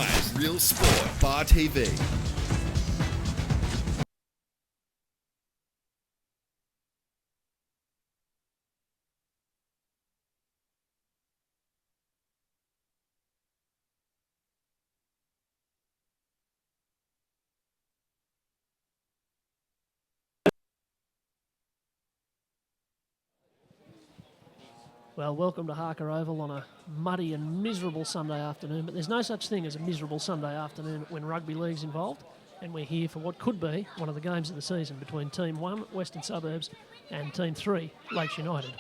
Live Real Sport Bar TV. Well, welcome to Harker Oval on a muddy and miserable Sunday afternoon, but there's no such thing as a miserable Sunday afternoon when rugby league's involved, and we're here for what could be one of the games of the season between Team 1, Western Suburbs, and Team 3, Lakes United.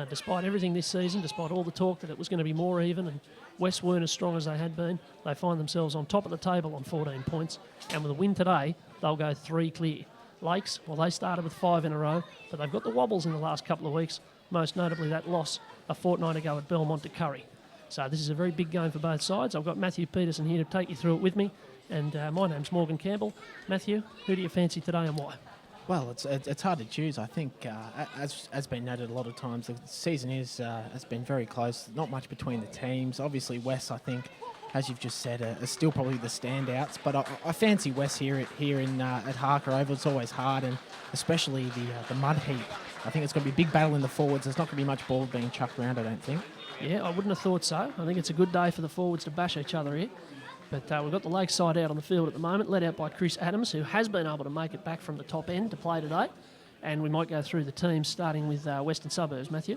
Despite everything this season, despite all the talk that it was going to be more even and West weren't as strong as they had been, they find themselves on top of the table on 14 points, and with a win today, they'll go 3 clear. Lakes, well, they started with 5 in a row, but they've got the wobbles in the last couple of weeks, most notably that loss a fortnight ago at Belmont to Curry. So this is a very big game for both sides. I've got Matthew Peterson here to take you through it with me, and my name's Morgan Campbell. Matthew, who do you fancy today and why? Well, it's hard to choose. I think, as been noted a lot of times, the season has been very close. Not much between the teams. Obviously, West, I think, as you've just said, are still probably the standouts. But I fancy West here at Harker Oval. It's always hard, and especially the mud heap. I think it's going to be a big battle in the forwards. There's not going to be much ball being chucked around, I don't think. Yeah, I wouldn't have thought so. I think it's a good day for the forwards to bash each other here. But we've got the Lakes side out on the field at the moment, led out by Chris Adams, who has been able to make it back from the top end to play today. And we might go through the teams, starting with Western Suburbs. Matthew?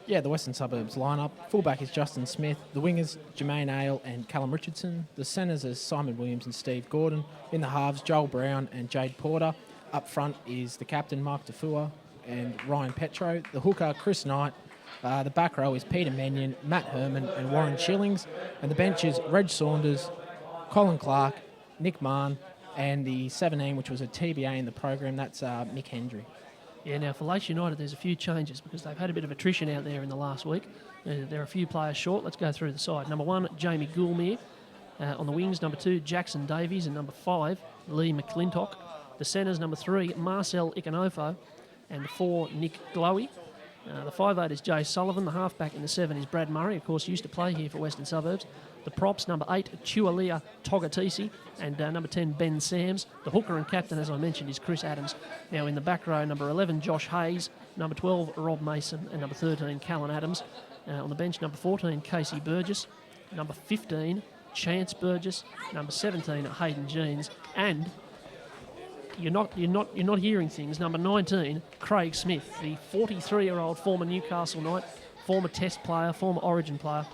Yeah, the Western Suburbs lineup. Fullback is Justin Smith. The wingers, Jermaine Ale and Callum Richardson. The centres are Simon Williams and Steve Gordon. In the halves, Joel Brown and Jade Porter. Up front is the captain, Mark Tafua, and Ryan Petro. The hooker, Chris Knight. The back row is Peter Mannion, Matt Herman and Warren Schillings. And the bench is Reg Saunders, Colin Clark, Nick Mahon, and the 17, which was a TBA in the program, that's Mick Hendry. Yeah, now for Lakes United, there's a few changes because they've had a bit of attrition out there in the last week. There are a few players short. Let's go through the side. Number 1, Jamie Goulmere. On the wings, number 2, Jackson Davies. And number 5, Lee McClintock. The centres, number 3, Marcel Ikanofo. And 4, Nick Glowy. The 5'8" is Jay Sullivan. The halfback in the 7 is Brad Murray, of course, used to play here for Western Suburbs. The props, number 8, Tualia Togatisi, and number 10, Ben Sams. The hooker and captain, as I mentioned, is Chris Adams. Now in the back row, number 11, Josh Hayes. Number 12, Rob Mason. And number 13, Callan Adams. On the bench, number 14, Casey Burgess. Number 15, Chance Burgess. Number 17, Hayden Jeans. And you're not hearing things. Number 19, Craig Smith, the 43-year-old former Newcastle Knight, former Test player, former Origin player,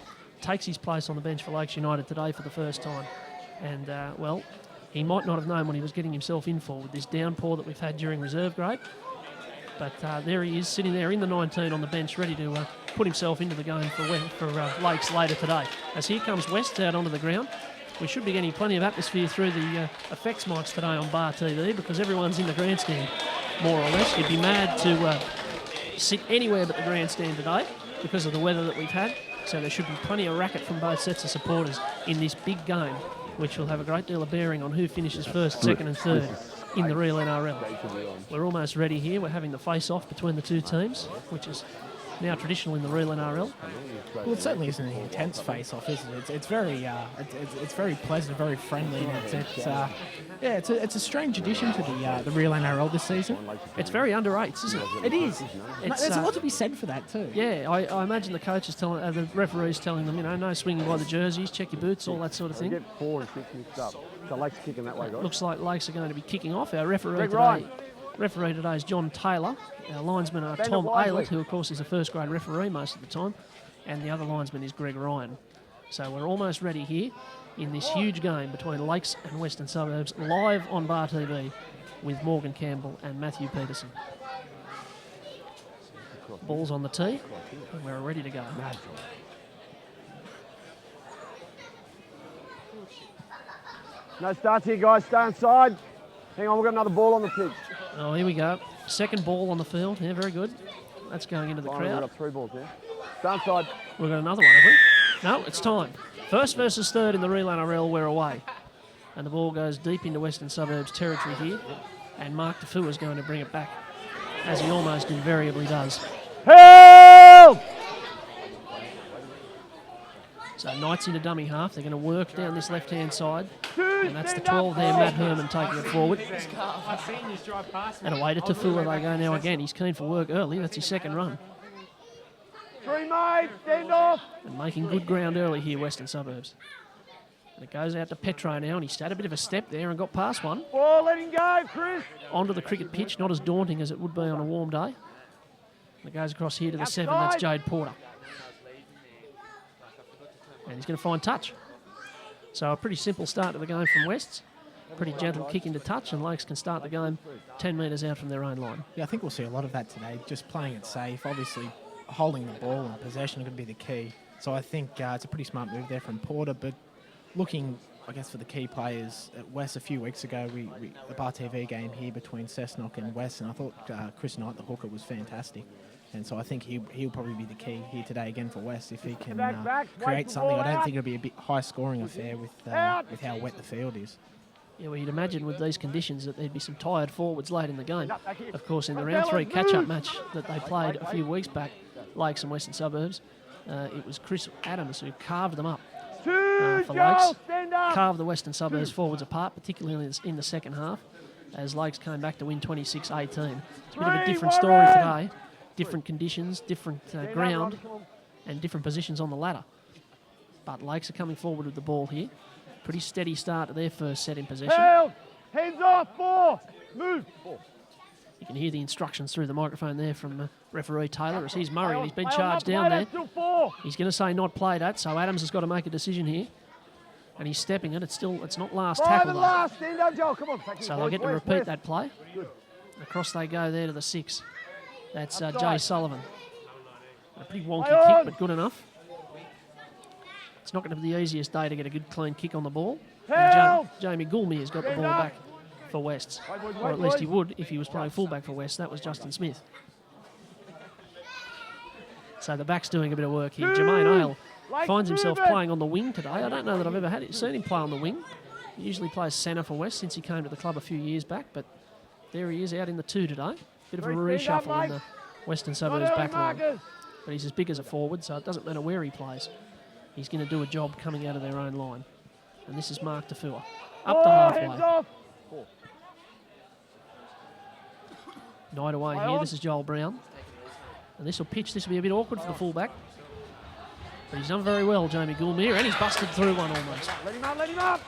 takes his place on the bench for Lakes United today for the first time. And, well, he might not have known what he was getting himself in for with this downpour that we've had during reserve grade. But there he is, sitting there in the 19 on the bench, ready to put himself into the game for Lakes later today. As here comes West out onto the ground. We should be getting plenty of atmosphere through the effects mics today on Bar TV because everyone's in the grandstand, more or less. You'd be mad to sit anywhere but the grandstand today because of the weather that we've had. So there should be plenty of racket from both sets of supporters in this big game, which will have a great deal of bearing on who finishes first, second and third in the real NRL. We're almost ready here. We're having the face-off between the two teams, which is now traditional in the real NRL. Well, it certainly isn't an intense face-off, is it? It's very pleasant, very friendly, and it's a strange addition to the real NRL this season. It's very under eights, isn't it? It is. There's a lot to be said for that too. Yeah, I imagine the coaches the referees telling them, no swinging by the jerseys, check your boots, all that sort of thing. Get 4 and 6 mixed up. So Lakes kicking that way, guys. Looks like Lakes are going to be kicking off. Our referee today is John Taylor. Our linesmen are Tom Aylett, who of course is a first grade referee most of the time, and the other linesman is Greg Ryan. So we're almost ready here in this huge game between Lakes and Western Suburbs, live on Bar TV with Morgan Campbell and Matthew Peterson. Ball's on the tee, and we're ready to go. No starts here, guys. Stay inside. Hang on, we've got another ball on the pitch. Oh, here we go. Second ball on the field. Yeah, very good. That's going into the crowd. We've got 3 balls here. Stay inside. We've got another one, have we? No, it's time. First versus third in the real NRL, we're away. And the ball goes deep into Western Suburbs territory here. And Mark Tafua is going to bring it back, as he almost invariably does. Help! So Knights into dummy half. They're going to work down this left-hand side. And that's the 12 there, Matt Herman taking it forward. And away to Tafua they go now again. He's keen for work early. That's his second run. 3, mate. Stand off. And making good ground early here, Western Suburbs. And it goes out to Petro now, and he's had a bit of a step there and got past one. 4, let him go, Chris. Onto the cricket pitch, not as daunting as it would be on a warm day. And it goes across here to the 7, that's Jade Porter. And he's going to find touch. So a pretty simple start to the game from Wests. Pretty gentle kick into touch, and Lakes can start the game 10 metres out from their own line. Yeah, I think we'll see a lot of that today, just playing it safe. Obviously, holding the ball and possession are going to be the key. So I think it's a pretty smart move there from Porter, but looking, I guess, for the key players at West a few weeks ago, the Bar TV game here between Cessnock and West, and I thought Chris Knight, the hooker, was fantastic. And so I think he'll probably be the key here today again for West if he can create something. I don't think it'll be a bit high-scoring affair with how wet the field is. Yeah, well, you'd imagine with these conditions that there'd be some tired forwards late in the game. Of course, in the round 3 catch-up match that they played a few weeks back, Lakes and Western Suburbs, it was Chris Adams who carved them up for Lakes. Carved the Western Suburbs forwards apart, particularly in the second half, as Lakes came back to win 26-18. It's a bit of a different story today. Different conditions, different ground, and different positions on the ladder. But Lakes are coming forward with the ball here. Pretty steady start to their first set in possession. Hands off, 4. Move. 4. You can hear the instructions through the microphone there from referee Taylor as he's Murray, and he's been charged down there. He's going to say not played at, so Adams has got to make a decision here. And he's stepping it. It's not last tackle though. So they'll get to repeat that play. Across they go there to the 6. That's Jay Sullivan. A pretty wonky kick, but good enough. It's not going to be the easiest day to get a good clean kick on the ball. And Jamie Goulmy has got the ball back for Wests. Or at least he would if he was playing fullback for West. That was Justin Smith. So the back's doing a bit of work here. Jermaine Ale finds himself playing on the wing today. I don't know that I've ever seen him play on the wing. He usually plays centre for West since he came to the club a few years back, but there he is out in the 2 today. Bit of a reshuffle in the Western Suburbs back line. But he's as big as a forward, so it doesn't matter where he plays. He's going to do a job coming out of their own line. And this is Mark Tafua. Up to halfway. Knight away here. This is Joel Brown. And this will pitch. This will be a bit awkward for the fullback. But he's done very well, Jamie Goulmere, and he's busted through one almost. Let him up, let him up.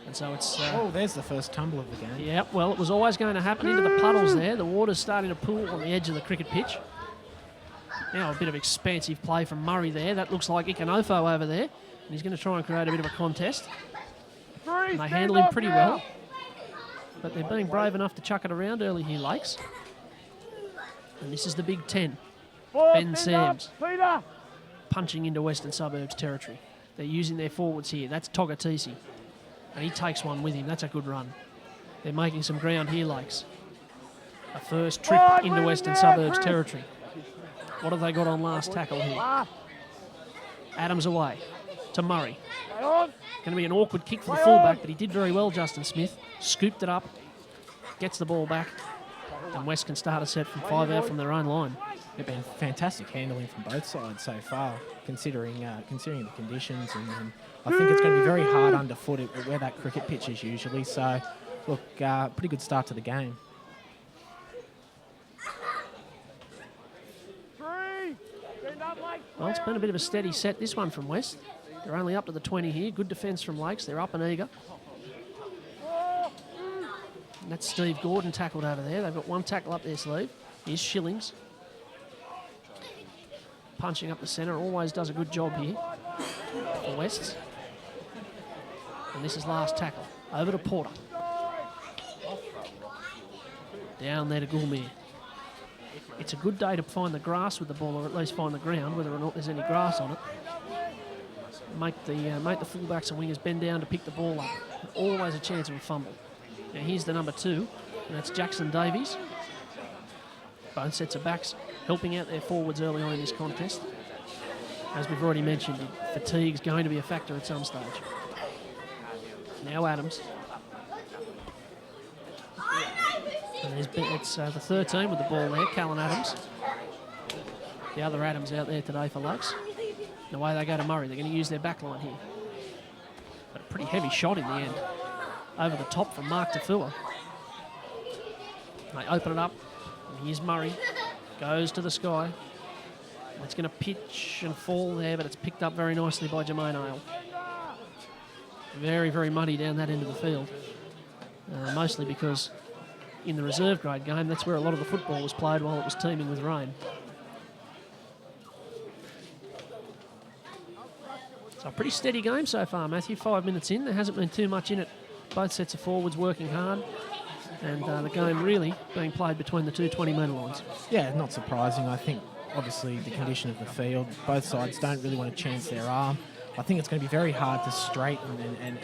And so it's... there's the first tumble of the game. Yeah, well, it was always going to happen into the puddles there. The water's starting to pool on the edge of the cricket pitch. Now a bit of expansive play from Murray there. That looks like Ikanofo over there. And he's going to try and create a bit of a contest. And they handle him pretty well. But they're being brave enough to chuck it around early here, Lakes. And this is the Big 10. Ben Sams punching into Western Suburbs territory. They're using their forwards here. That's Togatisi. And he takes one with him. That's a good run. They're making some ground here, Lakes. A first trip into Western Suburbs territory. What have they got on last tackle here? Adams away to Murray. Going to be an awkward kick for the fullback, but he did very well, Justin Smith. Scooped it up, gets the ball back, and West can start a set from 5 out from their own line. They've been fantastic handling from both sides so far, considering the conditions, and I think it's going to be very hard underfoot where that cricket pitch is usually. So, look, pretty good start to the game. Well, it's been a bit of a steady set, this one from West. They're only up to the 20 here. Good defence from Lakes. They're up and eager. And that's Steve Gordon tackled over there. They've got one tackle up their sleeve. Here's Shillings. Punching up the centre. Always does a good job here for Wests. And this is last tackle. Over to Porter. Down there to Goulmere. It's a good day to find the grass with the ball, or at least find the ground, whether or not there's any grass on it. Make the fullbacks and wingers bend down to pick the ball up. Always a chance of a fumble. Now here's the number 2, and that's Jackson Davies. Both sets of backs helping out their forwards early on in this contest. As we've already mentioned, fatigue's going to be a factor at some stage. Now Adams. And it's the 13 with the ball there, Callan Adams. The other Adams out there today for Lakes. And away they go to Murray. They're going to use their back line here. But a pretty heavy shot in the end. Over the top from Mark Tafua. They open it up. And here's Murray. Goes to the sky. It's going to pitch and fall there, but it's picked up very nicely by Jermaine Ale. Very, very muddy down that end of the field. Mostly because in the reserve grade game, that's where a lot of the football was played while it was teeming with rain. So a pretty steady game so far, Matthew. 5 minutes in. There hasn't been too much in it. Both sets of forwards working hard. And the game really being played between the two 20-metre lines. Yeah, not surprising. I think, obviously, the condition of the field, both sides don't really want to chance their arm. I think it's going to be very hard to straighten and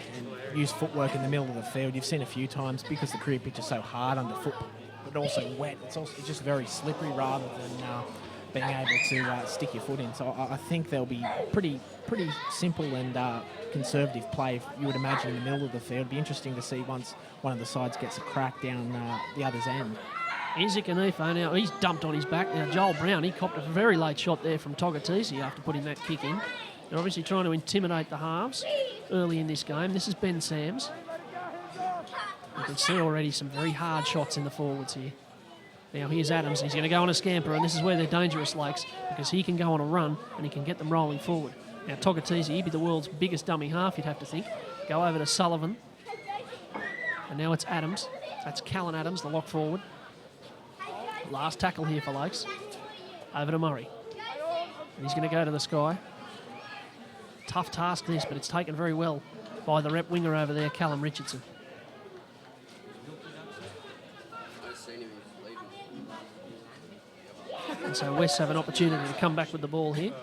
use footwork in the middle of the field. You've seen a few times because the career pitch is so hard underfoot, but also wet. It's just very slippery rather than being able to stick your foot in. So I think there'll be pretty simple and conservative play, you would imagine, in the middle of the field. It'd be interesting to see once one of the sides gets a crack down the other's end. Here's Ikanifo now. He's dumped on his back. Now, Joel Brown, he copped a very late shot there from Togatisi after putting that kick in. They're obviously trying to intimidate the halves early in this game. This is Ben Sams. You can see already some very hard shots in the forwards here. Now here's Adams. He's going to go on a scamper, and this is where they're dangerous, Lakes, because he can go on a run and he can get them rolling forward. Now Togatisi, he'd be the world's biggest dummy half, you'd have to think. Go over to Sullivan. And now it's Adams. That's Callan Adams, the lock forward. Last tackle here for Lakes. Over to Murray. And he's going to go to the sky. Tough task this, but it's taken very well by the rep winger over there, Callum Richardson. And so West have an opportunity to come back with the ball here.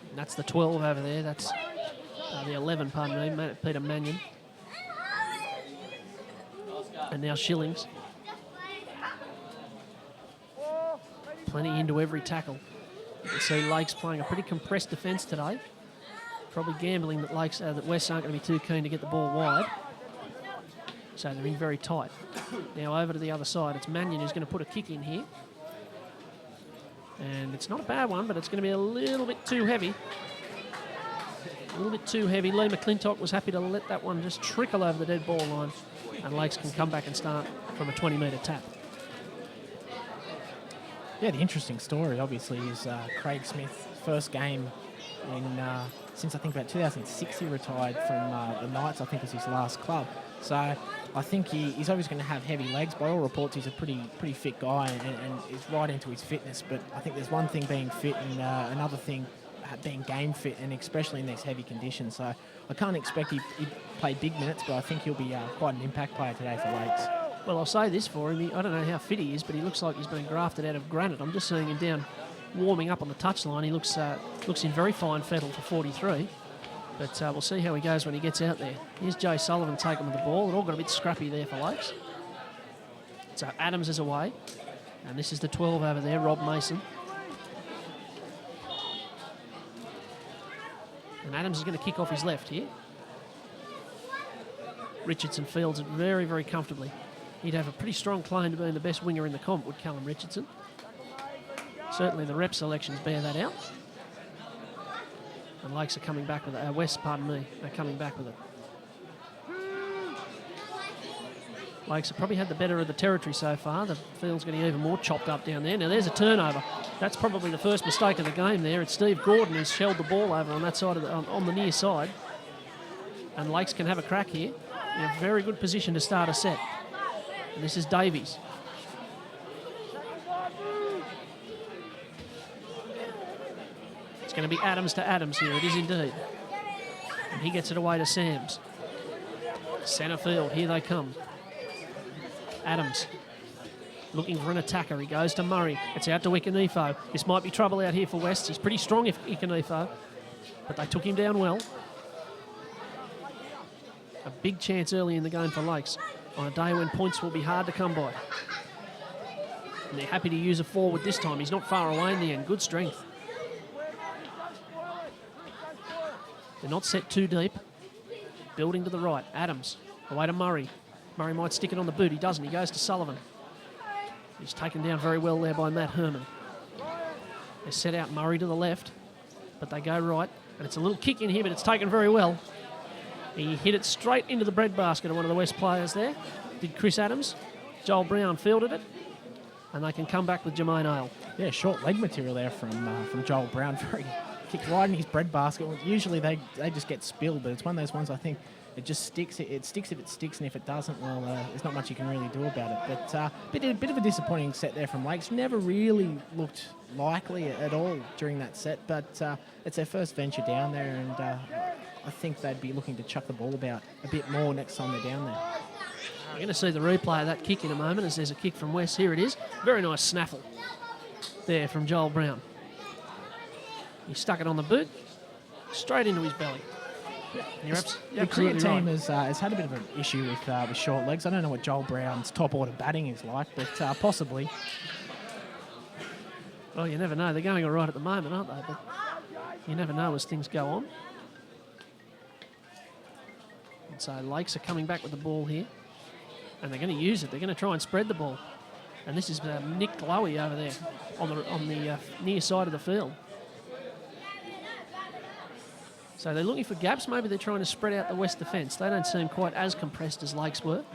And that's the 12 over there. That's the 11, pardon me, Peter Mannion. And now Shillings. Plenty into every tackle. You can see Lakes playing a pretty compressed defence today. Probably gambling that that West aren't going to be too keen to get the ball wide. So they're in very tight. Now over to the other side. It's Mannion who's going to put a kick in here. And it's not a bad one, but it's going to be a little bit too heavy. A little bit too heavy. Lee McClintock was happy to let that one just trickle over the dead ball line. And Lakes can come back and start from a 20-metre tap. Yeah, the interesting story, obviously, is Craig Smith's first game in since I think about 2006 he retired from the Knights. I think was his last club. So I think he's always going to have heavy legs. By all reports, he's a pretty fit guy and is right into his fitness. But I think there's one thing being fit and another thing being game fit, and especially in these heavy conditions. So I can't expect he'd play big minutes, but I think he'll be quite an impact player today for Lakes. Well, I'll say this for him. I don't know how fit he is, but he looks like he's been grafted out of granite. I'm just seeing him down warming up on the touchline. He looks in very fine fettle for 43. But we'll see how he goes when he gets out there. Here's Jay Sullivan taking with the ball. It all got a bit scrappy there for Lakes. So Adams is away. And this is the 12 over there, Rob Mason. And Adams is going to kick off his left here. Richardson fields it very, very comfortably. He'd have a pretty strong claim to being the best winger in the comp, would Callum Richardson. Certainly the rep selections bear that out. And Lakes are coming back with it. West, pardon me, are coming back with it. Lakes have probably had the better of the territory so far. The field's getting even more chopped up down there. Now there's a turnover. That's probably the first mistake of the game there. It's Steve Gordon who's shelled the ball over on that side of on the near side. And Lakes can have a crack here. In a very good position to start a set. And this is Davies. It's going to be Adams to Adams here. It is indeed. And he gets it away to Sams. Centre field. Here they come. Adams looking for an attacker. He goes to Murray. It's out to Ikanifo. This might be trouble out here for West. He's pretty strong, Ikanifo. But they took him down well. A big chance early in the game for Lakes on a day when points will be hard to come by. And they're happy to use a forward this time. He's not far away in the end. Good strength. They're not set too deep. Building to the right. Adams away to Murray. Murray might stick it on the boot. He doesn't. He goes to Sullivan. He's taken down very well there by Matt Herman. They set out Murray to the left, but they go right. And it's a little kick in here, but it's taken very well. He hit it straight into the breadbasket of one of the West players there. Did Chris Adams. Joel Brown fielded it. And they can come back with Jermaine Ale. Yeah, short leg material there from Joel Brown. Very kicked right in his breadbasket. Usually they just get spilled, but it's one of those ones I think it just sticks. It sticks if it sticks, and if it doesn't, well, there's not much you can really do about it. But a bit of a disappointing set there from Lakes. Never really looked likely at all during that set, but it's their first venture down there, and I think they'd be looking to chuck the ball about a bit more next time they're down there. We're going to see the replay of that kick in a moment as there's a kick from West. Here it is. Very nice snaffle there from Joel Brown. He stuck it on the boot, straight into his belly. And you're The Korea absolutely team right. has had a bit of an issue with short legs. I don't know what Joel Brown's top order batting is like, but possibly. Well, you never know. They're going all right at the moment, aren't they? But you never know as things go on. And so Lakes are coming back with the ball here. And they're going to use it. They're going to try and spread the ball. And this is Nick Glowy over there on the near side of the field. So they're looking for gaps. Maybe they're trying to spread out the West defence. They don't seem quite as compressed as Lakes were.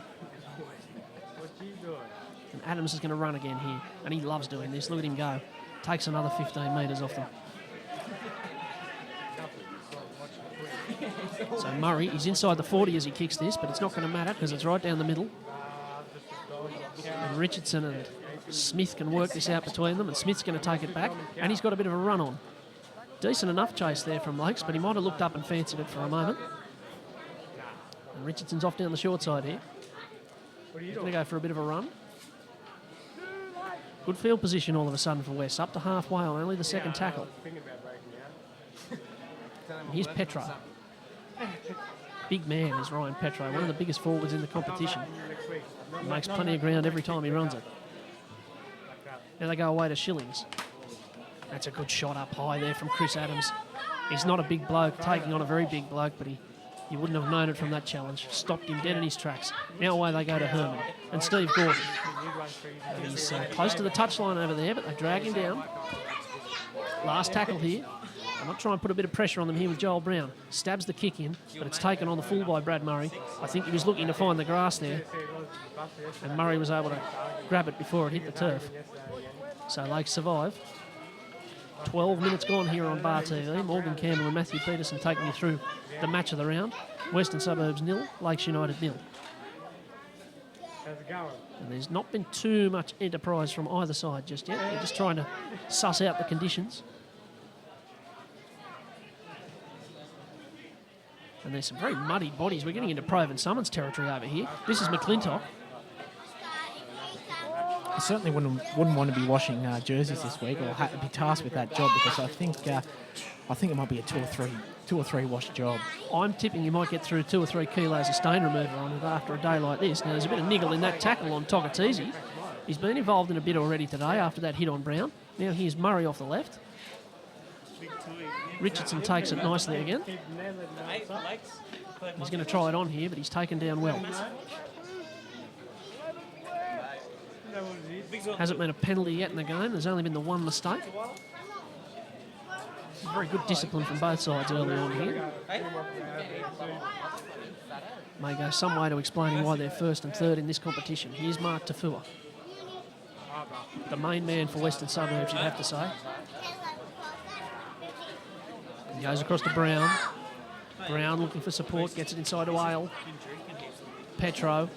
And Adams is going to run again here. And he loves doing this. Look at him go. Takes another 15 metres off them. So Murray, he's inside the 40 as he kicks this, but it's not going to matter because it's right down the middle. And Richardson and Smith can work this out between them, and Smith's going to take it back, and he's got a bit of a run on. Decent enough chase there from Lakes, but he might have looked up and fancied it for a moment. And Richardson's off down the short side here. He's going to go for a bit of a run. Good field position all of a sudden for West, up to halfway on only the second tackle. And here's Petro. Big man is Ryan Petro, one of the biggest forwards in the competition. He makes plenty of ground every time he runs it. Now they go away to Shillings. That's a good shot up high there from Chris Adams. He's not a big bloke, taking on a very big bloke, but you wouldn't have known it from that challenge. Stopped him dead in his tracks. Now away they go to Herman and Steve Gordon. And he's close to the touchline over there, but they drag him down. Last tackle here. I might try and put a bit of pressure on them here with Joel Brown. Stabs the kick in, but it's taken on the full by Brad Murray. I think he was looking to find the grass there, and Murray was able to grab it before it hit the turf. So Lakes survive. 12 minutes gone here on Bar TV. Morgan Campbell and Matthew Peterson taking you through the match of the round. Western Suburbs 0, Lakes United 0. And there's not been too much enterprise from either side just yet. They're just trying to suss out the conditions. And there's some very muddy bodies. We're getting into Proven Summons territory over here. This is McClintock. I certainly wouldn't want to be washing jerseys this week, or be tasked with that job, because I think it might be a two or three wash job. I'm tipping you might get through 2 or 3 kilos of stain remover on it after a day like this. Now there's a bit of niggle in that tackle on Tokatese. He's been involved in a bit already today after that hit on Brown. Now here's Murray off the left. Richardson takes it nicely again. He's going to try it on here, but he's taken down well. Hasn't been a penalty yet in the game. There's only been the one mistake. Very good discipline from both sides early on here. May go some way to explaining why they're first and third in this competition. Here's Mark Tafua, the main man for Western Suburbs, you'd have to say. He goes across to Brown. Brown looking for support, gets it inside to Ale. Petro.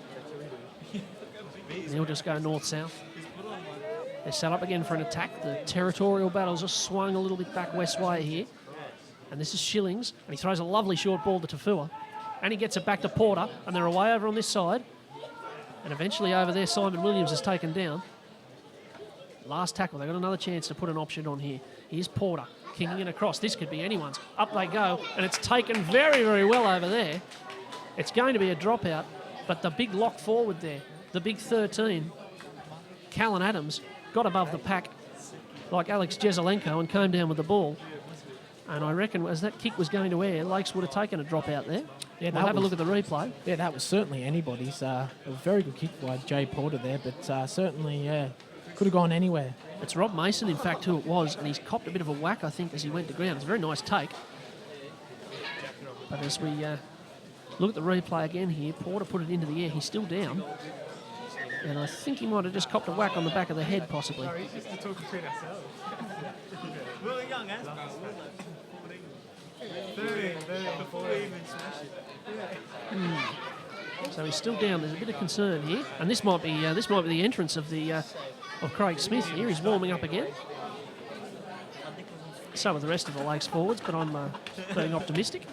And he'll just go north-south. They're set up again for an attack. The territorial battles are swung a little bit back west way here. And this is Shillings. And he throws a lovely short ball to Tafua. And he gets it back to Porter. And they're away over on this side. And eventually over there, Simon Williams is taken down. Last tackle. They've got another chance to put an option on here. Here's Porter kicking it across. This could be anyone's. Up they go. And it's taken very, very well over there. It's going to be a dropout. But the big lock forward there, the big 13, Callan Adams, got above the pack like Alex Jezelenko and came down with the ball. And I reckon as that kick was going to air, Lakes would have taken a drop out there. Yeah, we'll have a look at the replay. Yeah, that was certainly anybody's. A very good kick by Jay Porter there, but certainly, Could have gone anywhere. It's Rob Mason, in fact, who it was, and he's copped a bit of a whack, I think, as he went to ground. It's a very nice take. But as we look at the replay again here, Porter put it into the air. He's still down. And I think he might have just copped a whack on the back of the head, possibly. So he's still down. There's a bit of concern here, and this might be the entrance of Craig Smith here. He's warming up again. So are the rest of the Lakes forwards, but I'm being optimistic.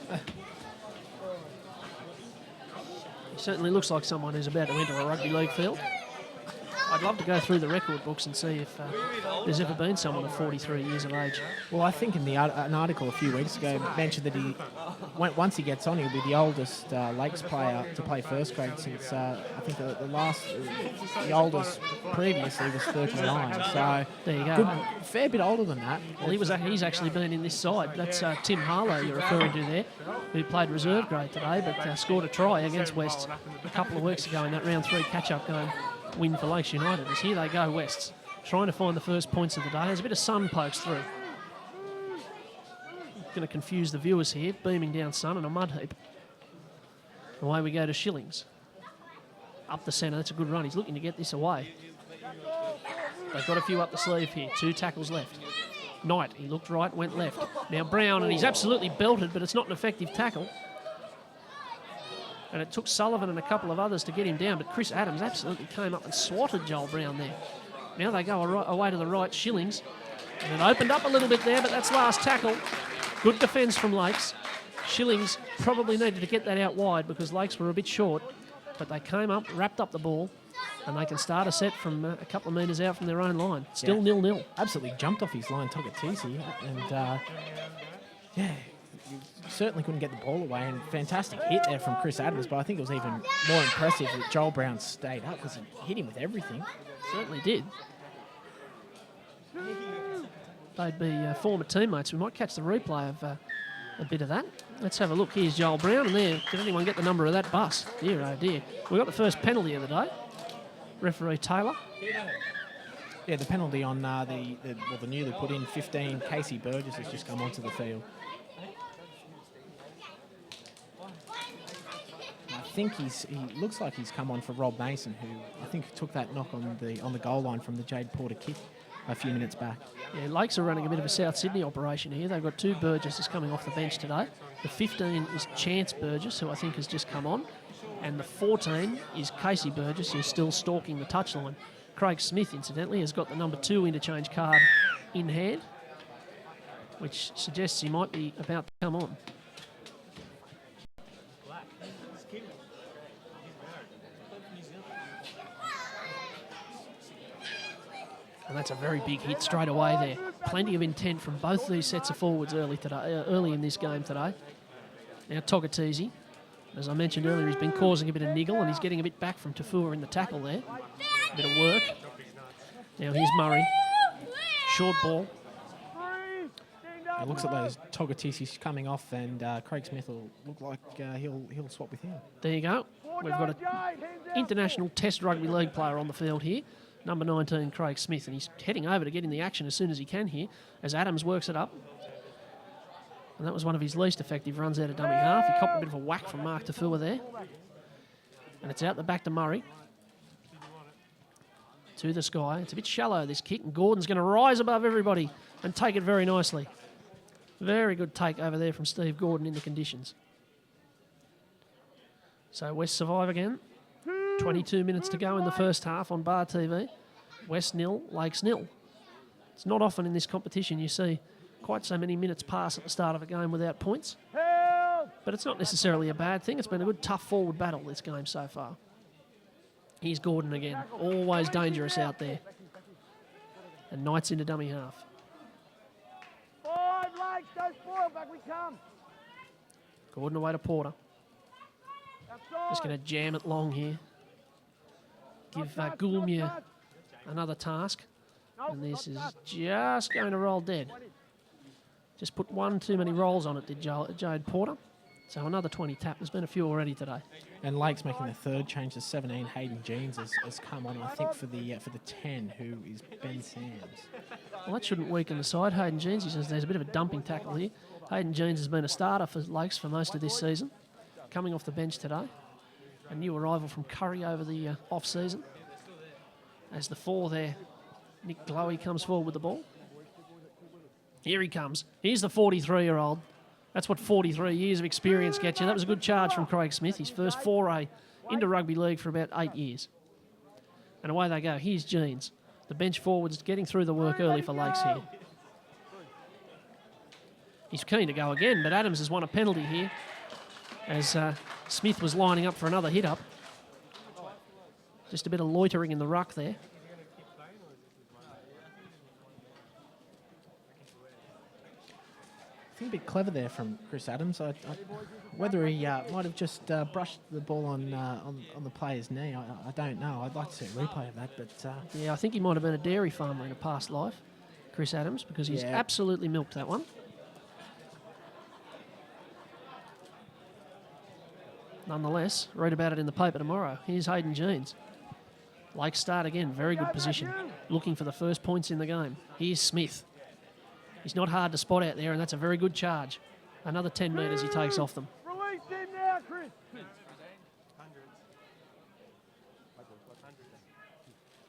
He certainly looks like someone who's about to enter a rugby league field. I'd love to go through the record books and see if there's ever been someone of 43 years of age. Well, I think in an article a few weeks ago mentioned that once he gets on, he'll be the oldest Lakes player to play first grade since I think the oldest previously was 39. So there you go. Fair bit older than that. Well, he's actually been in this side. That's Tim Harlow you're referring to there, who played reserve grade today, but scored a try against West a couple of weeks ago in that round 3 catch-up game. Win for Lakes United. As here they go, Wests, trying to find the first points of the day. There's a bit of sun pokes through. Going to confuse the viewers here, beaming down sun and a mud heap. Away we go to Shillings. Up the centre, that's a good run. He's looking to get this away. They've got a few up the sleeve here. 2 tackles left. Knight, he looked right, went left. Now Brown, and he's absolutely belted, but it's not an effective tackle. And it took Sullivan and a couple of others to get him down, but Chris Adams absolutely came up and swatted Joel Brown there. Now they go away to the right, Shillings. And it opened up a little bit there, but that's last tackle. Good defence from Lakes. Shillings probably needed to get that out wide because Lakes were a bit short, but they came up, wrapped up the ball, and they can start a set from a couple of metres out from their own line. Still 0-0. Absolutely jumped off his line, Togatisi, and you certainly couldn't get the ball away, and fantastic hit there from Chris Adams, but I think it was even more impressive that Joel Brown stayed up because he hit him with everything. Certainly did. They'd be former teammates. We might catch the replay of a bit of that. Let's have a look. Here's Joel Brown, and there, did anyone get the number of that bus? Dear, oh dear. We got the first penalty of the day. Referee Taylor. Yeah, the penalty on the newly put in 15, Casey Burgess has just come onto the field. I think he looks like he's come on for Rob Mason, who I think took that knock on the goal line from the Jade Porter kick a few minutes back. Yeah, Lakes are running a bit of a South Sydney operation here. They've got 2 Burgesses coming off the bench today. The 15 is Chance Burgess, who I think has just come on, and the 14 is Casey Burgess, who's still stalking the touchline. Craig Smith, incidentally, has got the number 2 interchange card in hand, which suggests he might be about to come on. And that's a very big hit straight away there. Plenty of intent from both these sets of forwards early in this game today. Now Togatisi, as I mentioned earlier, he's been causing a bit of niggle and he's getting a bit back from Tafua in the tackle there. A bit of work. Now here's Murray. Short ball. It looks like those Togatisi's coming off, and Craig Smith will look like he'll swap with him. There you go. We've got an international Test Rugby League player on the field here. Number 19, Craig Smith, and he's heading over to get in the action as soon as he can here as Adams works it up. And that was one of his least effective runs out of dummy half. He copped a bit of a whack from Mark Tafua there. And it's out the back to Murray. To the sky. It's a bit shallow, this kick, and Gordon's going to rise above everybody and take it very nicely. Very good take over there from Steve Gordon in the conditions. So West survive again. 22 minutes to go in the first half on Bar TV. West 0, Lakes 0. It's not often in this competition you see quite so many minutes pass at the start of a game without points. But it's not necessarily a bad thing. It's been a good tough forward battle this game so far. Here's Gordon again. Always dangerous out there. And Knight's into dummy half. Forward, Lakes, go forward, back we come. Gordon away to Porter. Just going to jam it long here. Give Gulmia another task. And this is just going to roll dead. Just put one too many rolls on it, did Jade Porter. So another 20 tap. There's been a few already today. And Lake's making the third change to 17. Hayden Jeans has come on, I think, for the 10, who is Ben Sams. Well, that shouldn't weaken the side. Hayden Jeans, he says there's a bit of a dumping tackle here. Hayden Jeans has been a starter for Lakes for most of this season, coming off the bench today. A new arrival from Curry over the off-season. As the 4 there, Nick Glowy comes forward with the ball. Here he comes. Here's the 43-year-old. That's what 43 years of experience gets you. That was a good charge from Craig Smith, his first foray into rugby league for about 8 years. And away they go. Here's Jeans. The bench forwards getting through the work early for Lakes here. He's keen to go again, but Adams has won a penalty here as Smith was lining up for another hit-up. Just a bit of loitering in the ruck there. I think a bit clever there from Chris Adams. Whether he might have just brushed the ball on the player's knee, I don't know. I'd like to see a replay of that, but yeah, I think he might have been a dairy farmer in a past life, Chris Adams, because he's absolutely milked that one. Nonetheless, read about it in the paper tomorrow. Here's Hayden Jeans. Lakes start again, very good position, looking for the first points in the game. Here's Smith. He's not hard to spot out there, and that's a very good charge. Another 10 metres he takes off them. Release him now, Chris.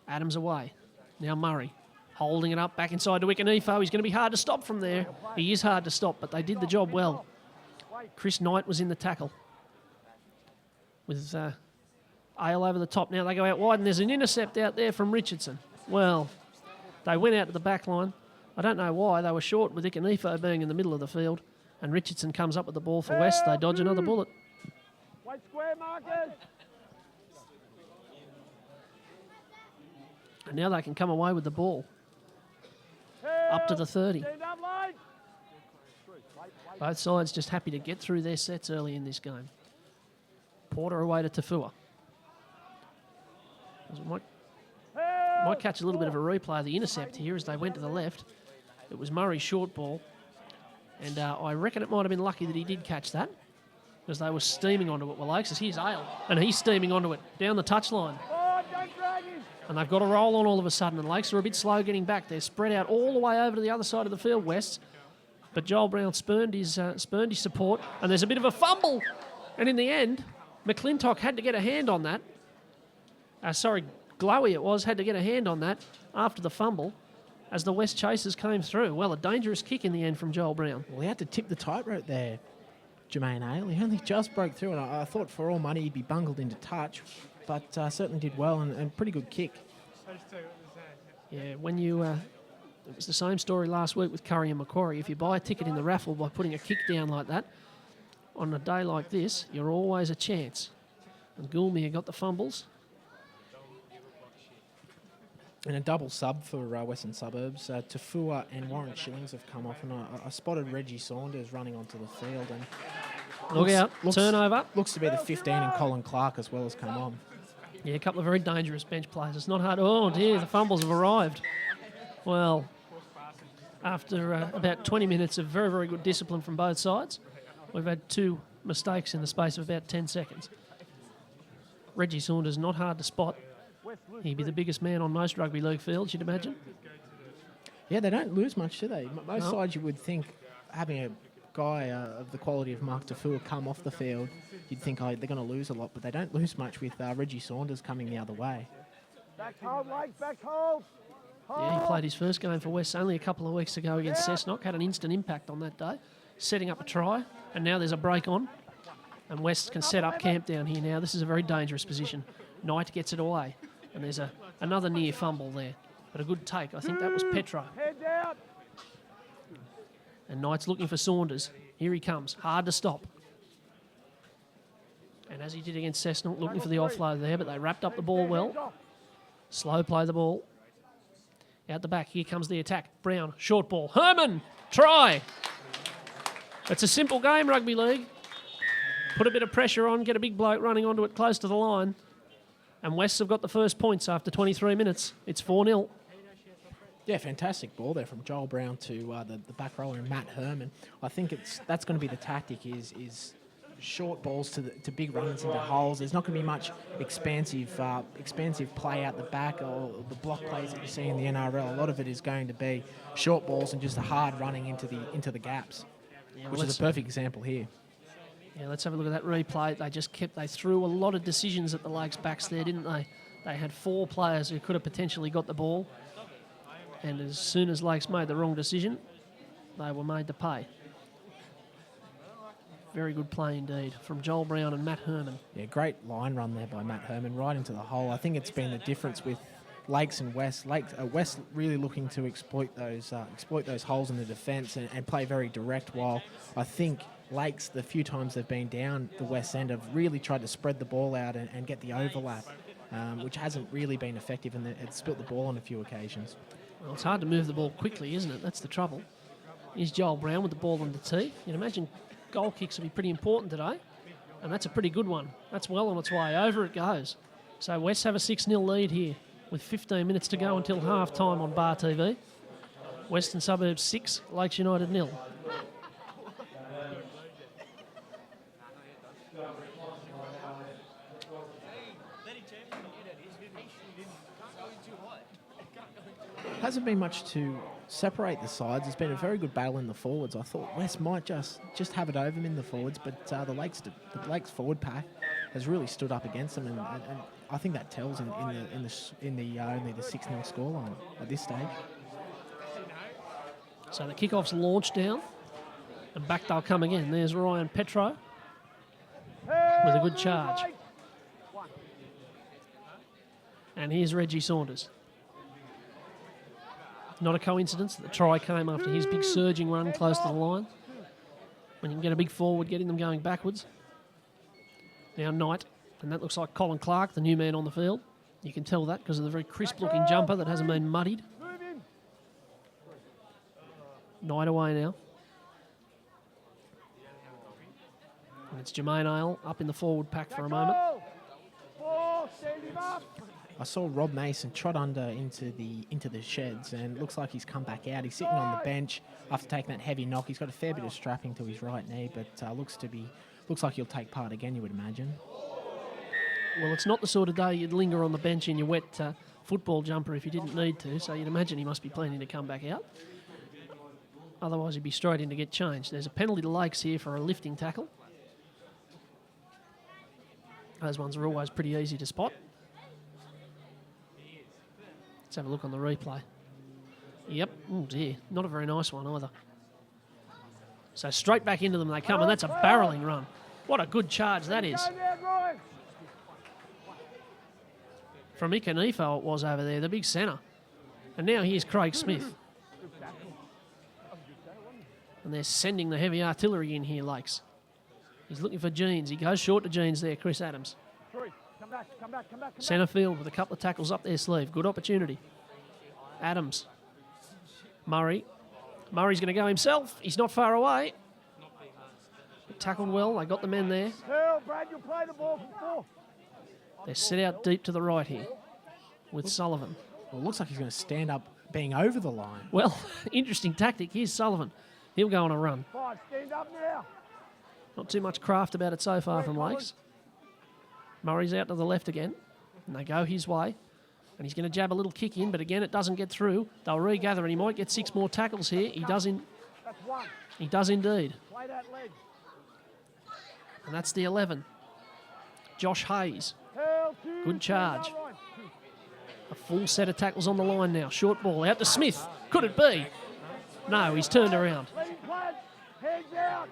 Adams away. Now Murray holding it up back inside to Wikanifo. He's going to be hard to stop from there. He is hard to stop, but they did the job well. Chris Knight was in the tackle with Ale over the top. Now they go out wide, and there's an intercept out there from Richardson. Well, they went out to the back line. I don't know why. They were short with Wikanifo being in the middle of the field, and Richardson comes up with the ball for West. They dodge another bullet. Wait, square markers. And now they can come away with the ball. Up to the 30. Both sides just happy to get through their sets early in this game. Porter away to Tafua. Might catch a little bit of a replay of the intercept here as they went to the left. It was Murray's short ball. And I reckon it might have been lucky that he did catch that, because they were steaming onto it. Well, Lakes, here's Ale, and he's steaming onto it down the touchline. And they've got a roll on all of a sudden, and Lakes are a bit slow getting back. They're spread out all the way over to the other side of the field, West. But Joel Brown spurned his support, and there's a bit of a fumble. And in the end, McClintock had to get a hand on that. Glowy it was, had to get a hand on that after the fumble as the West chasers came through. Well, a dangerous kick in the end from Joel Brown. Well, he had to tip the tightrope there, Jermaine Ale. He only just broke through, and I thought for all money he'd be bungled into touch, but certainly did well, and pretty good kick. Yeah, when you... it was the same story last week with Curry and Macquarie. If you buy a ticket in the raffle by putting a kick down like that, on a day like this, you're always a chance. And Goulmere got the fumbles. And a double sub for Western Suburbs. Tafua and Warren Shillings have come off, and I spotted Reggie Saunders running onto the field. And Look out, turnover. Looks to be the 15, and Colin Clark as well has come on. Yeah, a couple of very dangerous bench players. It's not hard. Oh dear, the fumbles have arrived. Well, after about 20 minutes of very, very good discipline from both sides, we've had 2 mistakes in the space of about 10 seconds. Reggie Saunders, not hard to spot. He'd be the biggest man on most rugby league fields, you'd imagine. Yeah, they don't lose much, do they? Most sides you would think, having a guy of the quality of Mark Tafua come off the field, you'd think they're going to lose a lot, but they don't lose much with Reggie Saunders coming the other way. Back hold, Lake, back hold. Yeah, he played his first game for West only a couple of weeks ago against Cessnock, had an instant impact on that day, setting up a try, and now there's a break on, and West can set up camp down here now. This is a very dangerous position. Knight gets it away, and there's another near fumble there, but a good take. I think that was Petro. Head down. And Knight's looking for Saunders. Here he comes, hard to stop. And as he did against Cessnock, looking for the offload there, but they wrapped up the ball well. Slow play the ball. Out the back, here comes the attack. Brown, short ball. Herman, try. It's a simple game, rugby league. Put a bit of pressure on, get a big bloke running onto it close to the line. And Wests have got the first points after 23 minutes. It's 4-0. Yeah, fantastic ball there from Joel Brown to the back rower and Matt Herman. I think that's going to be the tactic is short balls to big runners into holes. There's not going to be much expansive play out the back or the block plays that you see in the NRL. A lot of it is going to be short balls and just a hard running into the gaps, which is a perfect example here. Yeah, let's have a look at that replay. They threw a lot of decisions at the Lakes backs there, didn't they? They had 4 players who could have potentially got the ball, and as soon as Lakes made the wrong decision, they were made to pay. Very good play indeed from Joel Brown and Matt Herman. Yeah, great line run there by Matt Herman right into the hole. I think it's been the difference with Lakes and West. West really looking to exploit those holes in the defence and play very direct, while I think Lakes, the few times they've been down the West end, have really tried to spread the ball out and get the overlap, which hasn't really been effective, and it's spilt the ball on a few occasions. Well, it's hard to move the ball quickly, isn't it? That's the trouble. Here's Joel Brown with the ball on the tee. You'd imagine goal kicks will be pretty important today, and that's a pretty good one. That's well on its way. Over it goes. So West have a 6-0 lead here with 15 minutes to go until half-time on Bar TV. Western Suburbs 6, Lakes United 0. Hasn't been much to separate the sides. It's been a very good battle in the forwards. I thought West might just have it over them in the forwards, but the Lakes forward pack has really stood up against them, and I think that tells in the only the 6-0 scoreline at this stage. So the kickoff's launched down, and back they'll come again. There's Ryan Petro with a good charge. And here's Reggie Saunders. Not a coincidence that the try came after his big surging run close to the line. When you can get a big forward, getting them going backwards. Now Knight, and that looks like Colin Clark, the new man on the field. You can tell that because of the very crisp-looking jumper that hasn't been muddied. Knight away now. And it's Jermaine Ale up in the forward pack for a moment. I saw Rob Mason trot under into the sheds, and it looks like he's come back out. He's sitting on the bench after taking that heavy knock. He's got a fair bit of strapping to his right knee, but looks like he'll take part again, you would imagine. Well, it's not the sort of day you'd linger on the bench in your wet football jumper if you didn't need to, so you'd imagine he must be planning to come back out. Otherwise, he'd be straight in to get changed. There's a penalty to Lakes here for a lifting tackle. Those ones are always pretty easy to spot. Let's have a look on the replay. Yep, oh dear, not a very nice one either. So straight back into them they come, and that's a barrelling run. What a good charge that is. From Ikanifo it was over there, the big centre. And now here's Craig Smith. And they're sending the heavy artillery in here, Lakes. He's looking for Jeans. He goes short to Jeans there, Chris Adams. Centre field with a couple of tackles up their sleeve. Good opportunity. Adams. Murray. Murray's going to go himself. He's not far away. Tackled well. They got the men there. They're set out deep to the right here with Sullivan. Well, it looks like he's going to stand up being over the line. Well, interesting tactic. Here's Sullivan. He'll go on a run. Stand up now. Not too much craft about it so far from Lakes. Murray's out to the left again, and they go his way. And he's going to jab a little kick in, but again, it doesn't get through. They'll regather, and he might get 6 more tackles here. He does indeed. And that's the 11. Josh Hayes. Good charge. A full set of tackles on the line now. Short ball out to Smith. Could it be? No, he's turned around. Hands out.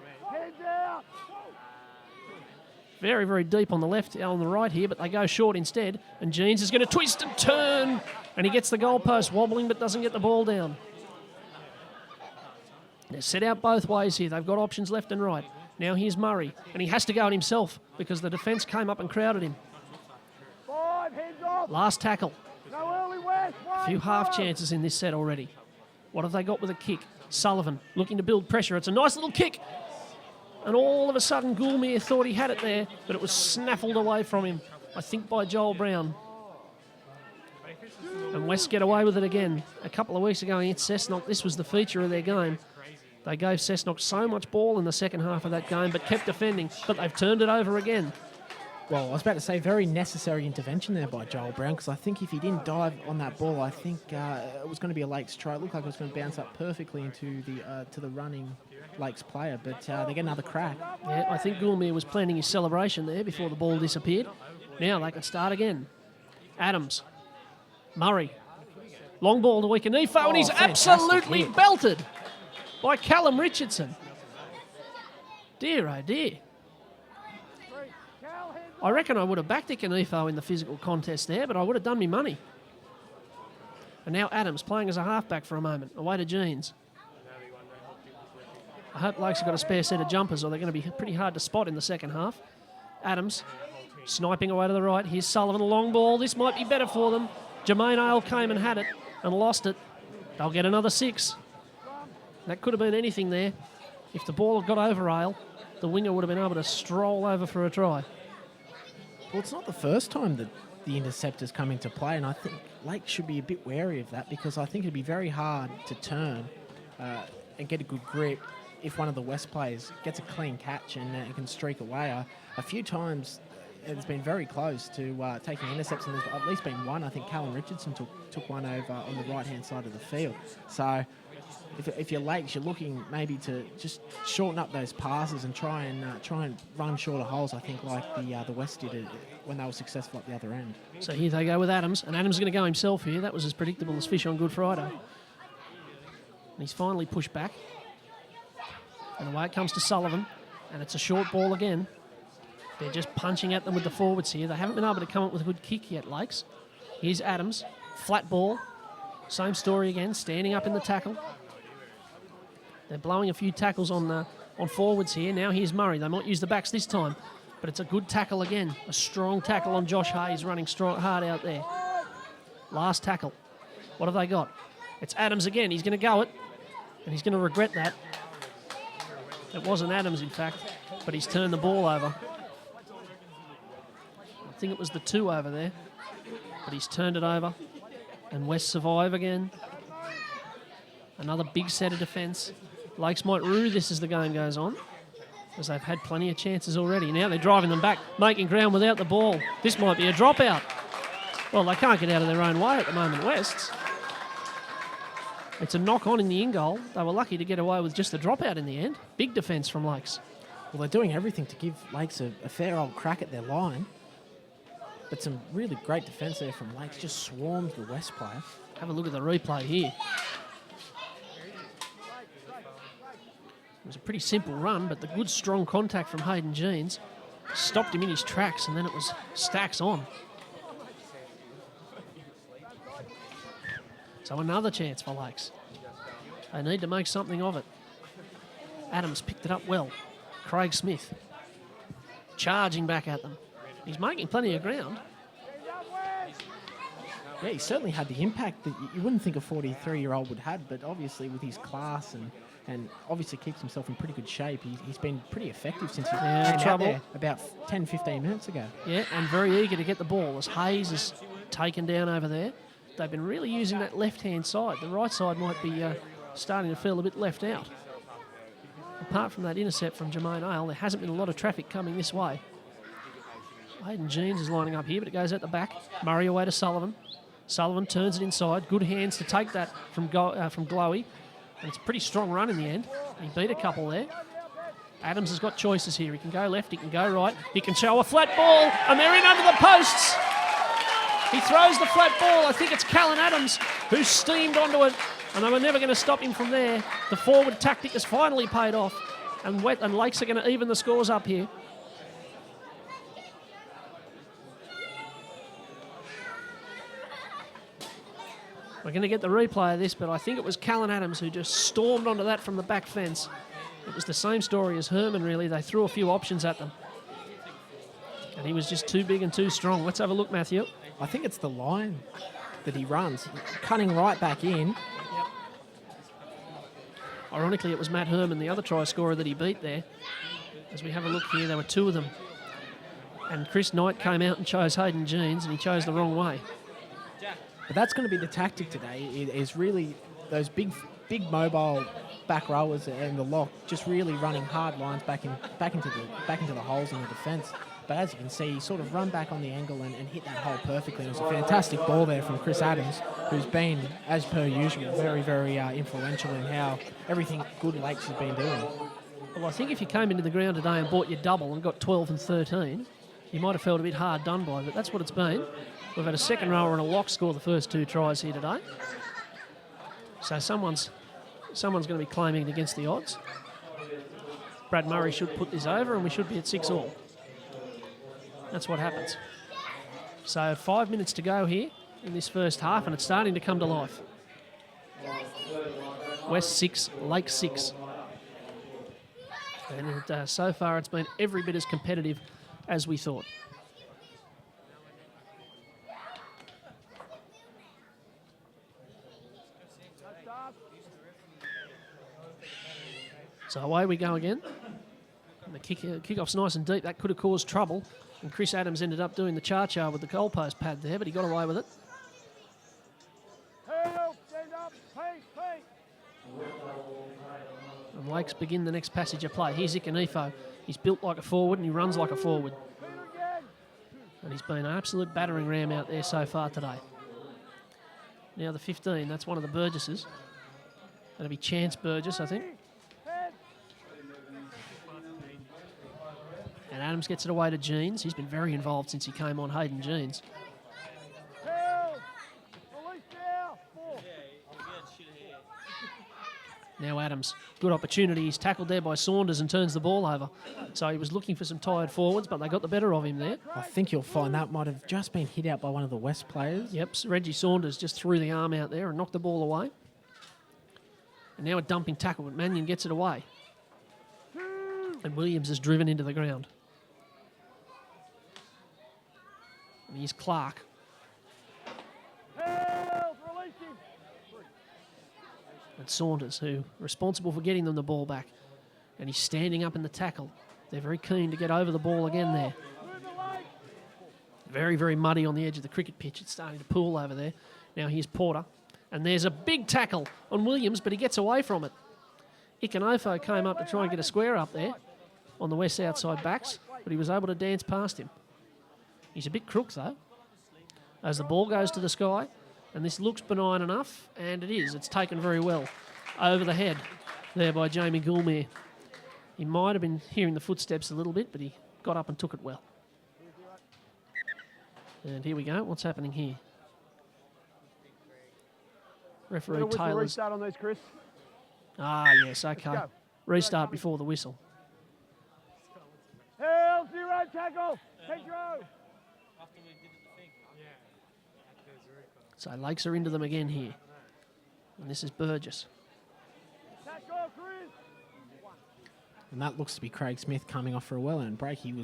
Very, very deep on the left, on the right here, but they go short instead. And Jeans is going to twist and turn. And he gets the goalpost wobbling, but doesn't get the ball down. They're set out both ways here. They've got options left and right. Now here's Murray, and he has to go it himself because the defence came up and crowded him. 5, hands off. Last tackle. No early West. A few half chances in this set already. What have they got with a kick? Sullivan looking to build pressure. It's a nice little kick. And all of a sudden, Goulmere thought he had it there, but it was snaffled away from him, I think, by Joel Brown. And West get away with it again. A couple of weeks ago against Cessnock, this was the feature of their game. They gave Cessnock so much ball in the second half of that game, but kept defending. But they've turned it over again. Well, I was about to say, very necessary intervention there by Joel Brown, because I think if he didn't dive on that ball, I think it was going to be a Lakes try. It looked like it was going to bounce up perfectly into the running Lakes player, but they get another crack. Yeah, I think Goulmere was planning his celebration there before the ball disappeared. Now they can start again. Adams. Murray. Long ball to Wikanifo, and he's absolutely hit. belted by Callum Richardson. Dear, oh dear. I reckon I would have backed Wikanifo in the physical contest there, but I would have done me money. And now Adams playing as a halfback for a moment, away to Jeans. I hope Lakes have got a spare set of jumpers, or they're going to be pretty hard to spot in the second half. Adams sniping away to the right. Here's Sullivan, a long ball. This might be better for them. Jermaine Ale came and had it and lost it. They'll get another 6. That could have been anything there. If the ball had got over Ale, the winger would have been able to stroll over for a try. Well, it's not the first time that the interceptors come into play, and I think Lakes should be a bit wary of that, because I think it'd be very hard to turn and get a good grip if one of the West players gets a clean catch and can streak away. A few times it's been very close to taking intercepts, and there's at least been one. I think Callum Richardson took one over on the right-hand side of the field. So if you're Lakes, you're looking maybe to just shorten up those passes and try and run shorter holes, I think, like the West did when they were successful at the other end. So here they go with Adams, and Adams is going to go himself here. That was as predictable as fish on Good Friday. And he's finally pushed back. And away it comes to Sullivan, and it's a short ball again. They're just punching at them with the forwards here. They haven't been able to come up with a good kick yet, Lakes. Here's Adams, flat ball. Same story again, standing up in the tackle. They're blowing a few tackles on forwards here. Now here's Murray. They might use the backs this time, but it's a good tackle again. A strong tackle on Josh Hayes, running hard out there. Last tackle. What have they got? It's Adams again. He's going to go it, and he's going to regret that. It wasn't Adams, in fact, but he's turned the ball over. I think it was the 2 over there, but he's turned it over, and West survive again. Another big set of defence. Lakes might rue this as the game goes on, as they've had plenty of chances already. Now they're driving them back, making ground without the ball. This might be a dropout. Well, they can't get out of their own way at the moment, Wests. It's a knock-on in the in-goal. They were lucky to get away with just the dropout in the end. Big defence from Lakes. Well, they're doing everything to give Lakes a fair old crack at their line, but some really great defence there from Lakes. Just swarmed the West player. Have a look at the replay here. It was a pretty simple run, but the good, strong contact from Hayden Jeans stopped him in his tracks, and then it was stacks on. So another chance for Lakes. They need to make something of it. Adams picked it up well. Craig Smith charging back at them. He's making plenty of ground. Yeah, he certainly had the impact that you wouldn't think a 43-year-old would have, but obviously with his class and obviously keeps himself in pretty good shape, he's been pretty effective since he came out there about 10, 15 minutes ago. Yeah, and very eager to get the ball as Hayes is taken down over there. They've been really using that left-hand side. The right side might be starting to feel a bit left out. Apart from that intercept from Jermaine Ale, there hasn't been a lot of traffic coming this way. Hayden Jeans is lining up here, but it goes at the back. Murray away to Sullivan. Sullivan turns it inside. Good hands to take that from Glowy. And it's a pretty strong run in the end. He beat a couple there. Adams has got choices here. He can go left, he can go right. He can show a flat ball, and they're in under the posts. He throws the flat ball. I think it's Callan Adams who steamed onto it, and they were never going to stop him from there. The forward tactic has finally paid off, and Lakes are going to even the scores up here. We're going to get the replay of this, but I think it was Callan Adams who just stormed onto that from the back fence. It was the same story as Herman, really. They threw a few options at them, and he was just too big and too strong. Let's have a look, Matthew. I think it's the line that he runs, cutting right back in. Yep. Ironically, it was Matt Herman, the other try scorer that he beat there. As we have a look here, there were 2 of them. And Chris Knight came out and chose Hayden Jeans, and he chose the wrong way. But that's going to be the tactic today, is really those big big mobile back rowers and the lock just really running hard lines back into the holes in the defence. But as you can see, he sort of run back on the angle and hit that hole perfectly. It was a fantastic ball there from Chris Adams, who's been, as per usual, very, very influential in how everything good Lakes has been doing. Well, I think if you came into the ground today and bought your double and got 12 and 13, you might have felt a bit hard done by, but that's what it's been. We've had a second rower and a lock score the first 2 tries here today. So someone's going to be claiming it against the odds. Brad Murray should put this over and we should be at 6-all. That's what happens. So 5 minutes to go here in this first half, and it's starting to come to life. West 6, Lake 6. And so far it's been every bit as competitive as we thought. So away we go again. And the kick-off's nice and deep. That could have caused trouble. And Chris Adams ended up doing the cha-cha with the goalpost pad there, but he got away with it. And Lakes begin the next passage of play. Here's Ikanifo. He's built like a forward and he runs like a forward. And he's been an absolute battering ram out there so far today. Now the 15, that's one of the Burgesses. That'll be Chance Burgess, I think. And Adams gets it away to Jeans. He's been very involved since he came on, Hayden Jeans. Now Adams, good opportunity. He's tackled there by Saunders and turns the ball over. So he was looking for some tired forwards, but they got the better of him there. I think you'll find that might have just been hit out by one of the West players. Yep, so Reggie Saunders just threw the arm out there and knocked the ball away. And now a dumping tackle, but Mannion gets it away. And Williams is driven into the ground. And here's Clark. And Saunders, who responsible for getting them the ball back. And he's standing up in the tackle. They're very keen to get over the ball again there. Very, very muddy on the edge of the cricket pitch. It's starting to pool over there. Now here's Porter. And there's a big tackle on Williams, but he gets away from it. Ikanofo came up to try and get a square up there on the west outside backs, but he was able to dance past him. He's a bit crook, though, as the ball goes to the sky, and this looks benign enough, and it is. It's taken very well over the head there by Jamie Goulmere. He might have been hearing the footsteps a little bit, but he got up and took it well. And here we go. What's happening here? Referee Taylor's... Restart on these, Chris. Ah, yes, okay. Restart before the whistle. Hell, 0 tackle. Pedro. So Lakes are into them again here. And this is Burgess. And that looks to be Craig Smith coming off for a well-earned break. He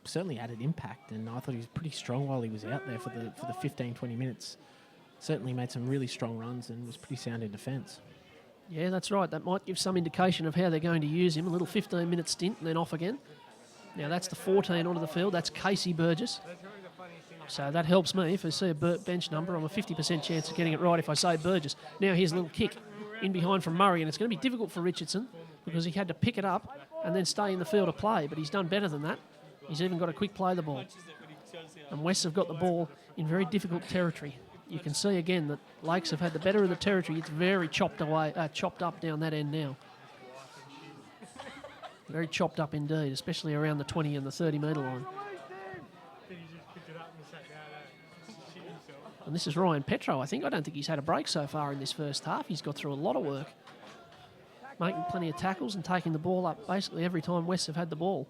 certainly added impact, and I thought he was pretty strong while he was out there for the 15, 20 minutes. Certainly made some really strong runs and was pretty sound in defence. Yeah, that's right. That might give some indication of how they're going to use him. A little 15-minute stint and then off again. Now that's the 14 onto the field. That's Casey Burgess. So that helps me. If I see a bench number, I'm a 50% chance of getting it right if I say Burgess. Now here's a little kick in behind from Murray, and it's going to be difficult for Richardson because he had to pick it up and then stay in the field of play, but he's done better than that. He's even got a quick play the ball. And West have got the ball in very difficult territory. You can see again that Lakes have had the better of the territory. It's very chopped up down that end now. Very chopped up indeed, especially around the 20 and the 30-metre line. And this is Ryan Petro, I think. I don't think he's had a break so far in this first half. He's got through a lot of work, making plenty of tackles and taking the ball up basically every time West have had the ball.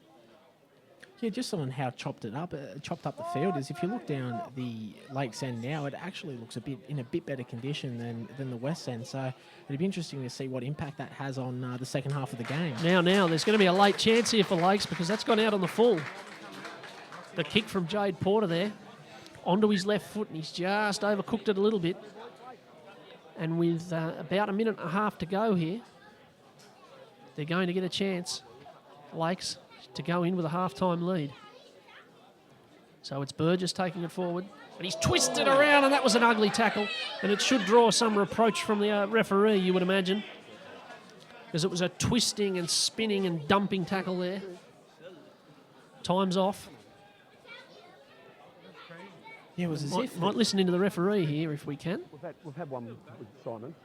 Yeah, just on how chopped up the field is. If you look down the Lakes end now, it actually looks in a bit better condition than the West end. So it'd be interesting to see what impact that has on the second half of the game. Now, there's going to be a late chance here for Lakes because that's gone out on the full. The kick from Jade Porter there onto his left foot, and he's just overcooked it a little bit. And with about a minute and a half to go here, they're going to get a chance, Lakes, to go in with a half-time lead. So it's Burgess taking it forward, and he's twisted around, and that was an ugly tackle, and it should draw some reproach from the referee, you would imagine. because it was a twisting and spinning and dumping tackle there. Time's off. Yeah, it was as if... Might listen into the referee here if we can. We've had one with Simon.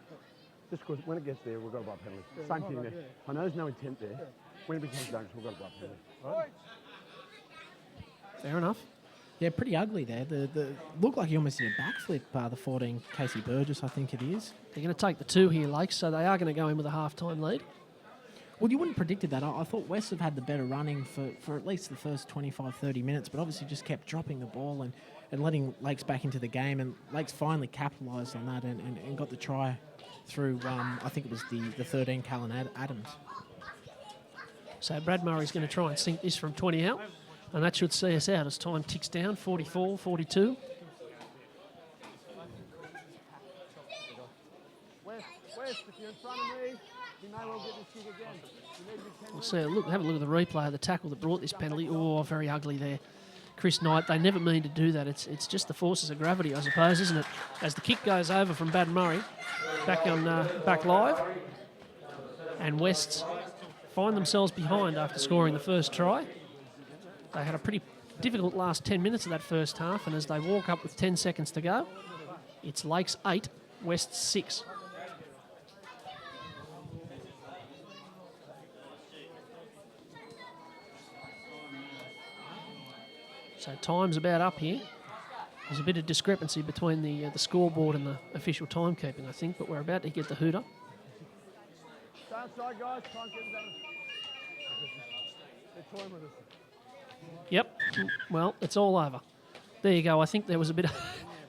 Just because when it gets there, we've got to blow penalty. Same thing there. I know there's no intent there. When it becomes dangerous, we've got to blow penalty. Right? Fair enough. Yeah, pretty ugly there. The looked like he almost did a backflip, the 14, Casey Burgess, I think it is. They're going to take the 2 here, Lakes, so they are going to go in with a half-time lead. Well, you wouldn't have predicted that. I thought West have had the better running for at least the first 25, 30 minutes, but obviously just kept dropping the ball and letting Lakes back into the game, and Lakes finally capitalised on that and got the try through, I think it was the 13, Callan Adams. So Brad Murray's going to try and sink this from 20 out, and that should see us out as time ticks down, 44, 42. West, if you're in front of me, you may well get this kick again. You need to be 10 We'll see. Have a look at the replay of the tackle that brought this penalty. Oh, very ugly there. Chris Knight, they never mean to do that. It's just the forces of gravity, I suppose, isn't it? As the kick goes over from Brad Murray, back live, and Wests find themselves behind after scoring the first try. They had a pretty difficult last 10 minutes of that first half, and as they walk up with 10 seconds to go, it's Lakes 8, Wests 6. So time's about up here. There's a bit of discrepancy between the scoreboard and the official timekeeping, I think, but we're about to get the hooter. Stay outside, guys. Try and get them down. They're toying with us. Yep. Well, it's all over. There you go. I think there was a bit of...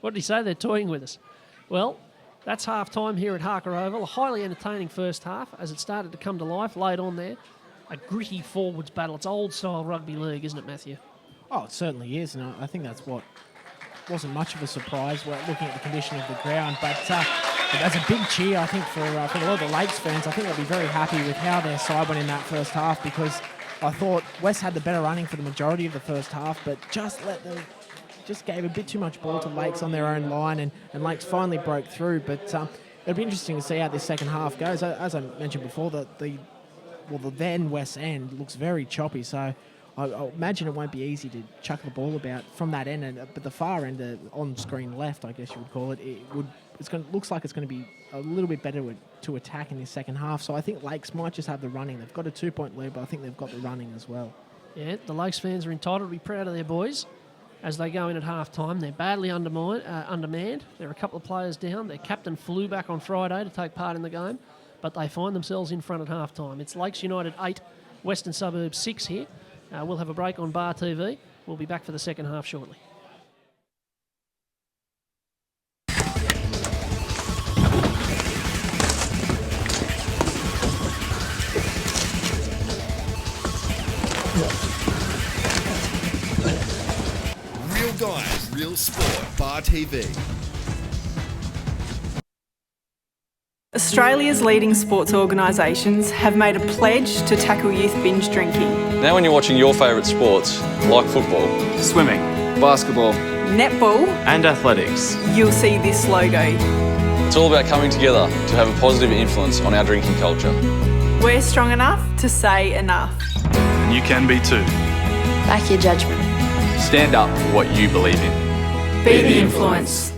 What did he say? They're toying with us. Well, that's half-time here at Harker Oval. A highly entertaining first half as it started to come to life late on there. A gritty forwards battle. It's old-style rugby league, isn't it, Matthew? Oh, it certainly is, and I think that's what wasn't much of a surprise. We're looking at the condition of the ground, but that's a big cheer, I think, for a lot of the Lakes fans. I think they'll be very happy with how their side went in that first half, because I thought West had the better running for the majority of the first half, but just gave a bit too much ball to Lakes on their own line, and Lakes finally broke through. But it'll be interesting to see how this second half goes. As I mentioned before, the then West end looks very choppy, so I imagine it won't be easy to chuck the ball about from that end, but the far end, on-screen left, I guess you would call it, looks like it's going to be a little bit better to attack in this second half. So I think Lakes might just have the running. They've got a 2-point lead, but I think they've got the running as well. Yeah, the Lakes fans are entitled to be proud of their boys as they go in at half-time. They're badly undermanned. There are a couple of players down. Their captain flew back on Friday to take part in the game, but they find themselves in front at half-time. It's Lakes United 8, Western Suburbs 6 here. We'll have a break on Bar TV. We'll be back for the second half shortly. Real guys, real sport. Bar TV. Australia's leading sports organisations have made a pledge to tackle youth binge drinking. Now when you're watching your favourite sports, like football, swimming, basketball, netball and athletics, you'll see this logo. It's all about coming together to have a positive influence on our drinking culture. We're strong enough to say enough. and you can be too. Back your judgment. Stand up for what you believe in. Be the influence.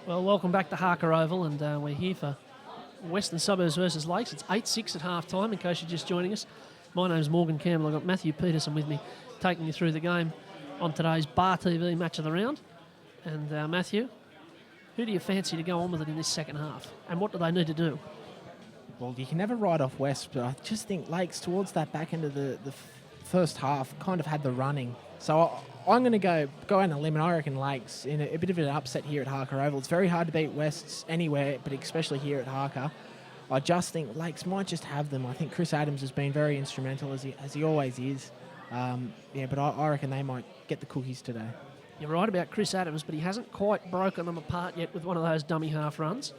Well, welcome back to Harker Oval, and we're here for Western Suburbs versus Lakes. It's 8-6 at half-time, in case you're just joining us. My name's Morgan Campbell. I've got Matthew Peterson with me, taking you through the game on today's Bar TV match of the round. And Matthew, who do you fancy to go on with it in this second half? And what do they need to do? Well, you can never write off West, but I just think Lakes, towards that back end of the first half, kind of had the running. So I'm going to go out on a limb, and I reckon Lakes in a bit of an upset here at Harker Oval. It's very hard to beat Wests anywhere, but especially here at Harker. I just think Lakes might just have them. I think Chris Adams has been very instrumental, as he always is. But I reckon they might get the cookies today. You're right about Chris Adams, but he hasn't quite broken them apart yet with one of those dummy half runs.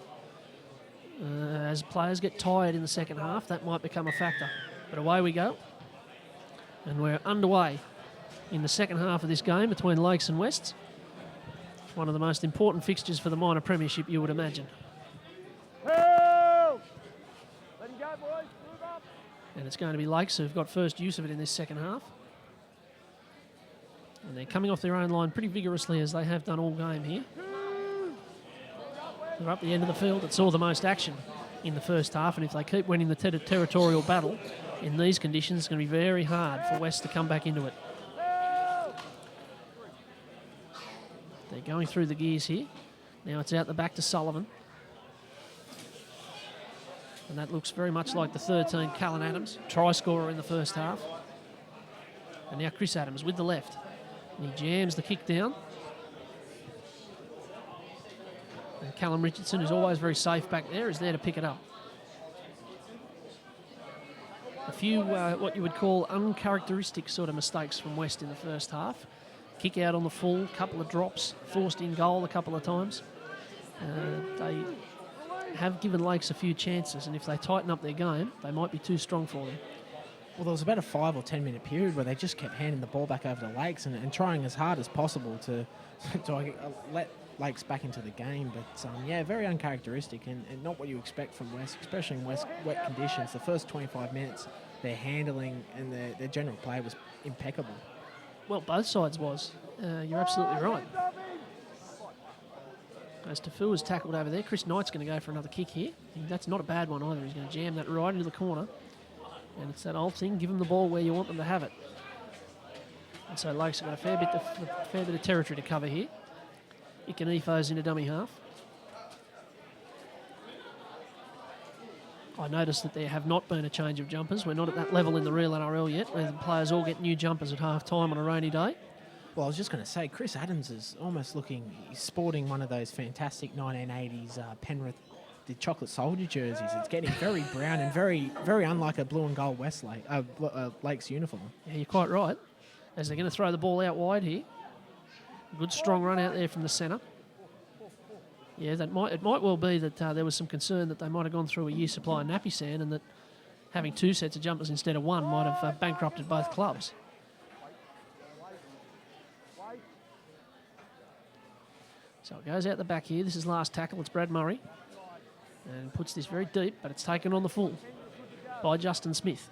As players get tired in the second half, that might become a factor. But away we go. And we're underway in the second half of this game between Lakes and Wests. One of the most important fixtures for the minor premiership, you would imagine. And it's going to be Lakes who've got first use of it in this second half. And they're coming off their own line pretty vigorously, as they have done all game here. They're up the end of the field that saw the most action in the first half, and if they keep winning the territorial battle in these conditions, it's going to be very hard for West to come back into it. They're going through the gears here. Now it's out the back to Sullivan. And that looks very much like the 13, Callan Adams, try scorer in the first half. And now Chris Adams with the left. And he jams the kick down. And Callum Richardson, who's always very safe back there, is there to pick it up. A few what you would call uncharacteristic sort of mistakes from West in the first half. Kick out on the full, couple of drops, forced in goal a couple of times. They have given Lakes a few chances, and if they tighten up their game, they might be too strong for them. Well, there was about a 5 or 10 minute period where they just kept handing the ball back over to Lakes and trying as hard as possible to let Lakes back into the game. But, very uncharacteristic and not what you expect from West, especially in wet conditions. The first 25 minutes, their handling and their general play was impeccable. Well, both sides was. You're absolutely right. As Tafu is tackled over there, Chris Knight's going to go for another kick here. That's not a bad one either. He's going to jam that right into the corner. And it's that old thing, give them the ball where you want them to have it. And so Lakes have got a fair bit of territory to cover here. Ikenefo's into dummy half. I noticed that there have not been a change of jumpers. We're not at that level in the real NRL yet, where the players all get new jumpers at half-time on a rainy day. Well, I was just going to say, Chris Adams is almost he's sporting one of those fantastic 1980s Penrith, the chocolate soldier jerseys. It's getting very brown and very, very unlike a blue and gold Lakes uniform. Yeah, you're quite right. As they're going to throw the ball out wide here. Good strong run out there from the centre. Yeah, it might well be that there was some concern that they might have gone through a year's supply of nappy sand, and that having 2 sets of jumpers instead of 1 might have bankrupted both clubs. So it goes out the back here. This is last tackle. It's Brad Murray. And puts this very deep, but it's taken on the full by Justin Smith.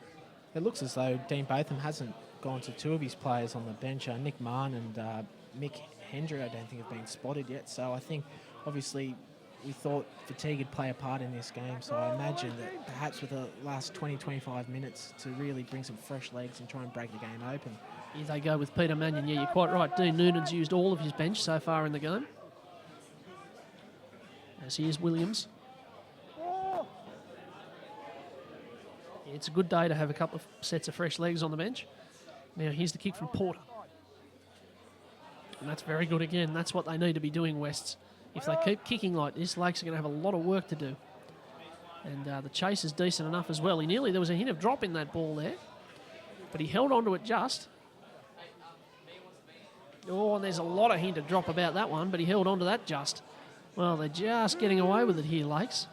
It looks as though Dean Botham hasn't gone to 2 of his players on the bench. Nick Marn and Mick Hendry I don't think have been spotted yet. So I think, obviously, we thought fatigue would play a part in this game. So I imagine that perhaps with the last 20-25 minutes to really bring some fresh legs and try and break the game open. Here they go with Peter Mannion. Yeah, you're quite right. Dean Noonan's used all of his bench so far in the game. As here's Williams. Yeah, it's a good day to have a couple of sets of fresh legs on the bench. Now here's the kick from Porter. And that's very good again. That's what they need to be doing, Wests. If they keep kicking like this, Lakes are going to have a lot of work to do. And the chase is decent enough as well. There was a hint of drop in that ball there, but he held on to it just. Oh, and there's a lot of hint of drop about that one, but he held on to that just. Well, they're just getting away with it here, Lakes.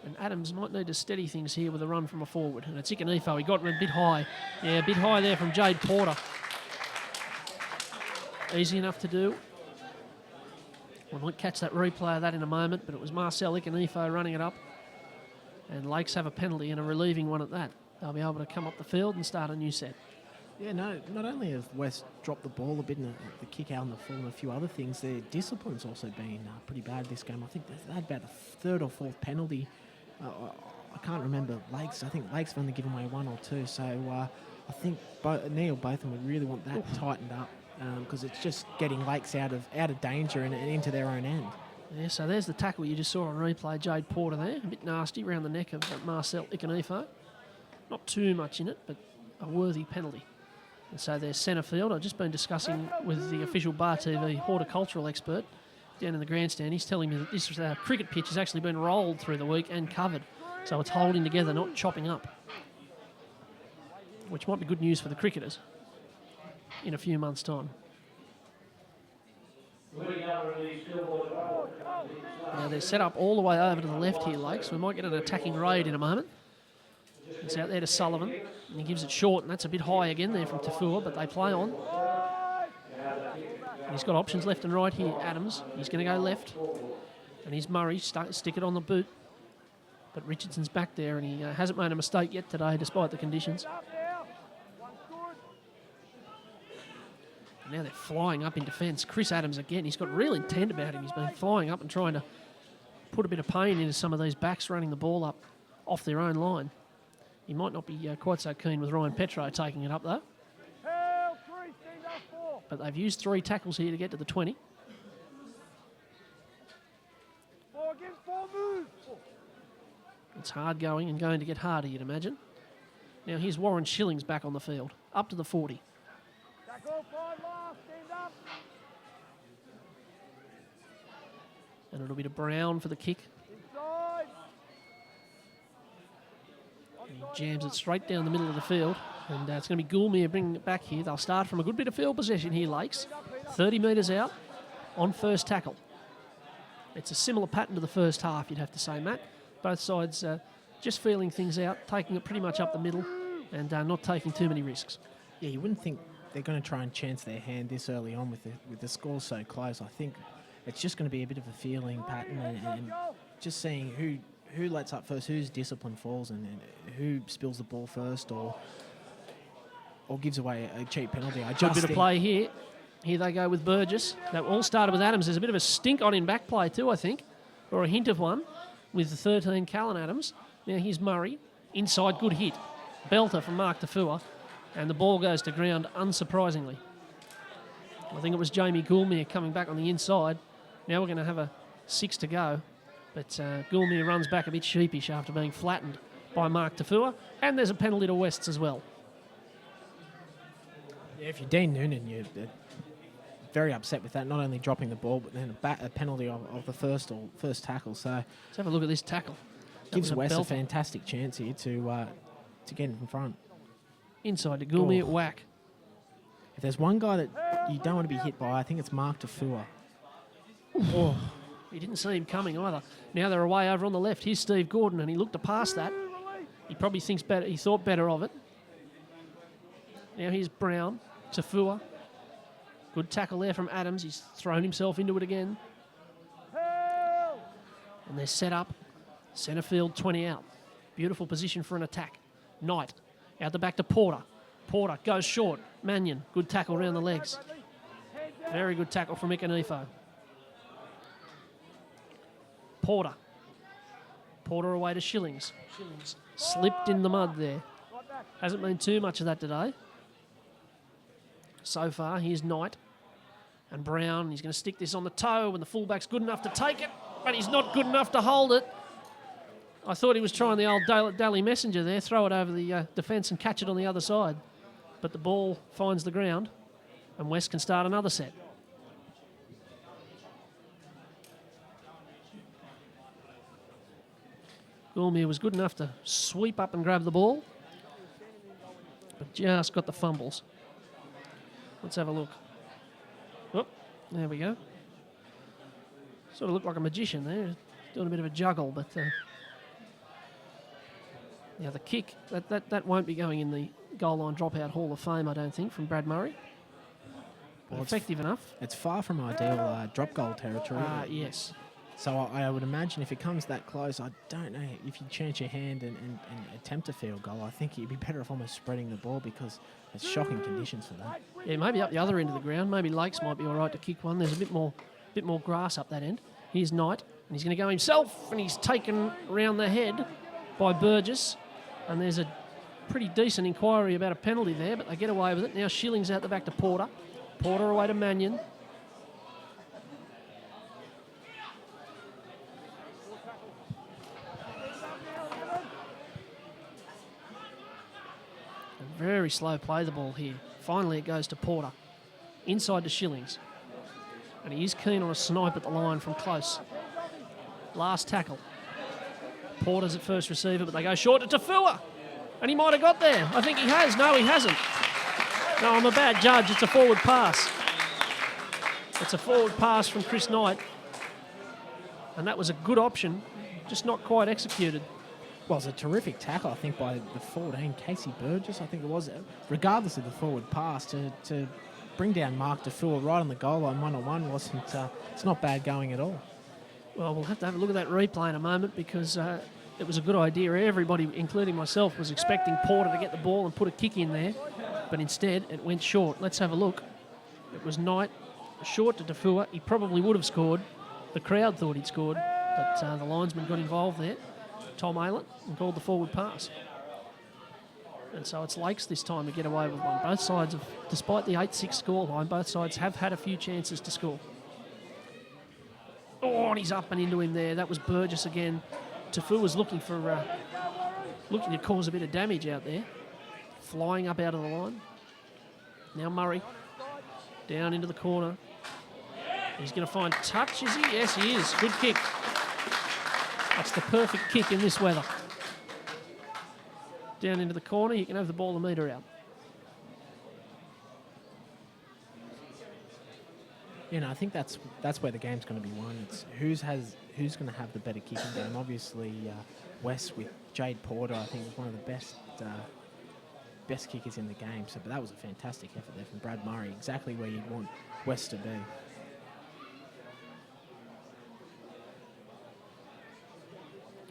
And Adams might need to steady things here with a run from a forward. And it's Ikeneifo. He got him a bit high. Yeah, a bit high there from Jade Porter. Easy enough to do. We might catch that replay of that in a moment, but it was Marcel Ikeneifo running it up. And Lakes have a penalty and a relieving one at that. They'll be able to come up the field and start a new set. Yeah, no, not only has West dropped the ball a bit in the kick out and the full and a few other things, their discipline's also been pretty bad this game. I think they had about a third or fourth penalty. I can't remember Lakes. I think Lakes have only given away one or two. So I think Neil Botham would really want that tightened up because it's just getting Lakes out of danger and into their own end. Yeah, so there's the tackle you just saw on replay. Jade Porter there, a bit nasty around the neck of Marcel Ikanifo. Not too much in it, but a worthy penalty. And so there's centre field. I've just been discussing with the official Bar TV horticultural expert down in the grandstand. He's telling me that this cricket pitch has actually been rolled through the week and covered. So it's holding together, not chopping up. Which might be good news for the cricketers in a few months' time. Now they're set up all the way over to the left here, Lakes. We might get an attacking raid in a moment. It's out there to Sullivan, and he gives it short, and that's a bit high again there from Tafua, but they play on. And he's got options left and right here, Adams. He's going to go left, and he's Murray, stick it on the boot. But Richardson's back there, and he hasn't made a mistake yet today, despite the conditions. And now they're flying up in defence. Chris Adams again, he's got real intent about him. He's been flying up and trying to put a bit of pain into some of these backs running the ball up off their own line. He might not be quite so keen with Ryan Petro taking it up, though. But they've used 3 tackles here to get to the 20. It's hard going and going to get harder, you'd imagine. Now here's Warren Schillings back on the field, up to the 40. And it'll be to Brown for the kick. He jams it straight down the middle of the field. And it's going to be Goulmere bringing it back here. They'll start from a good bit of field possession here, Lakes. 30 metres out on first tackle. It's a similar pattern to the first half, you'd have to say, Matt. Both sides just feeling things out, taking it pretty much up the middle and not taking too many risks. Yeah, you wouldn't think they're going to try and chance their hand this early on with the score so close. I think it's just going to be a bit of a feeling pattern and just seeing who lets up first, whose discipline falls, and who spills the ball first or gives away a cheap penalty. Good bit of play here. Here they go with Burgess. That all started with Adams. There's a bit of a stink on in back play too, I think, or a hint of one with the 13, Callan Adams. Now here's Murray. Inside, good hit. Belter from Mark Tafua. And the ball goes to ground, unsurprisingly. I think it was Jamie Goulmere coming back on the inside. Now we're going to have a 6 to go. But Goulmere runs back a bit sheepish after being flattened by Mark Tafua. And there's a penalty to Wests as well. Yeah, if you're Dean Noonan, you're very upset with that, not only dropping the ball, but then a penalty of the first tackle. So let's have a look at this tackle. Gives West a fantastic chance here to get in front. Inside to Goulmere, whack. If there's one guy that you don't want to be hit by, I think it's Mark Tafua. Oh, he didn't see him coming either. Now they're away over on the left. Here's Steve Gordon, and he looked past that. He probably thinks better. He thought better of it. Now here's Brown, Tafua. Good tackle there from Adams. He's thrown himself into it again. And they're set up. Centre field, 20 out. Beautiful position for an attack. Knight. Out the back to Porter. Porter goes short. Mannion. Good tackle around the legs. Very good tackle from Ikanifo. Porter. Porter away to Schillings. Schillings slipped in the mud there. Hasn't been too much of that today. So far, here's Knight and Brown. He's going to stick this on the toe and the fullback's good enough to take it, but he's not good enough to hold it. I thought he was trying the old Daly Messenger there, throw it over the defence and catch it on the other side. But the ball finds the ground and West can start another set. Goulmere was good enough to sweep up and grab the ball, but just got the fumbles. Let's have a look. Oh, there we go. Sort of looked like a magician there, doing a bit of a juggle, but yeah, the kick, that won't be going in the goal line dropout Hall of Fame, I don't think, from Brad Murray. Well, effective enough. It's far from ideal drop goal territory. Yes. So I would imagine if it comes that close, I don't know if you chance your hand and attempt a field goal. I think you'd be better off almost spreading the ball because it's shocking conditions for that. Yeah, maybe up the other end of the ground. Maybe Lakes might be all right to kick one. There's a bit more grass up that end. Here's Knight, and he's going to go himself, and he's taken round the head by Burgess, and there's a pretty decent inquiry about a penalty there, but they get away with it. Now Schilling's out the back to Porter. Porter away to Mannion. Very slow play the ball here. Finally it goes to Porter. Inside to Schillings. And he is keen on a snipe at the line from close. Last tackle. Porter's at first receiver, but they go short to Tafua. And he might have got there. I think he has. No, he hasn't. No, I'm a bad judge. It's a forward pass. It's a forward pass from Chris Knight. And that was a good option, just not quite executed. Well, it was a terrific tackle, I think, by the 14, Casey Burgess, I think it was, regardless of the forward pass, to bring down Mark Tafua right on the goal line, one-on-one, wasn't, it's not bad going at all. Well, we'll have to have a look at that replay in a moment because it was a good idea. Everybody, including myself, was expecting Porter to get the ball and put a kick in there, but instead it went short. Let's have a look. It was Knight, short to Tafua. He probably would have scored. The crowd thought he'd scored, but the linesman got involved there. Tom Aylett, and called the forward pass. And so it's Lakes this time to get away with one. Both sides, despite the 8-6 scoreline, both sides have had a few chances to score. Oh, and he's up and into him there. That was Burgess again. Tafua was looking to cause a bit of damage out there. Flying up out of the line. Now Murray. Down into the corner. He's going to find touch, is he? Yes, he is. Good kick. That's the perfect kick in this weather. Down into the corner, you can have the ball a metre out. You know, I think that's where the game's going to be won. It's who's going to have the better kicking game. Obviously, West with Jade Porter, I think, was one of the best kickers in the game. So, but that was a fantastic effort there from Brad Murray. Exactly where you'd want West to be.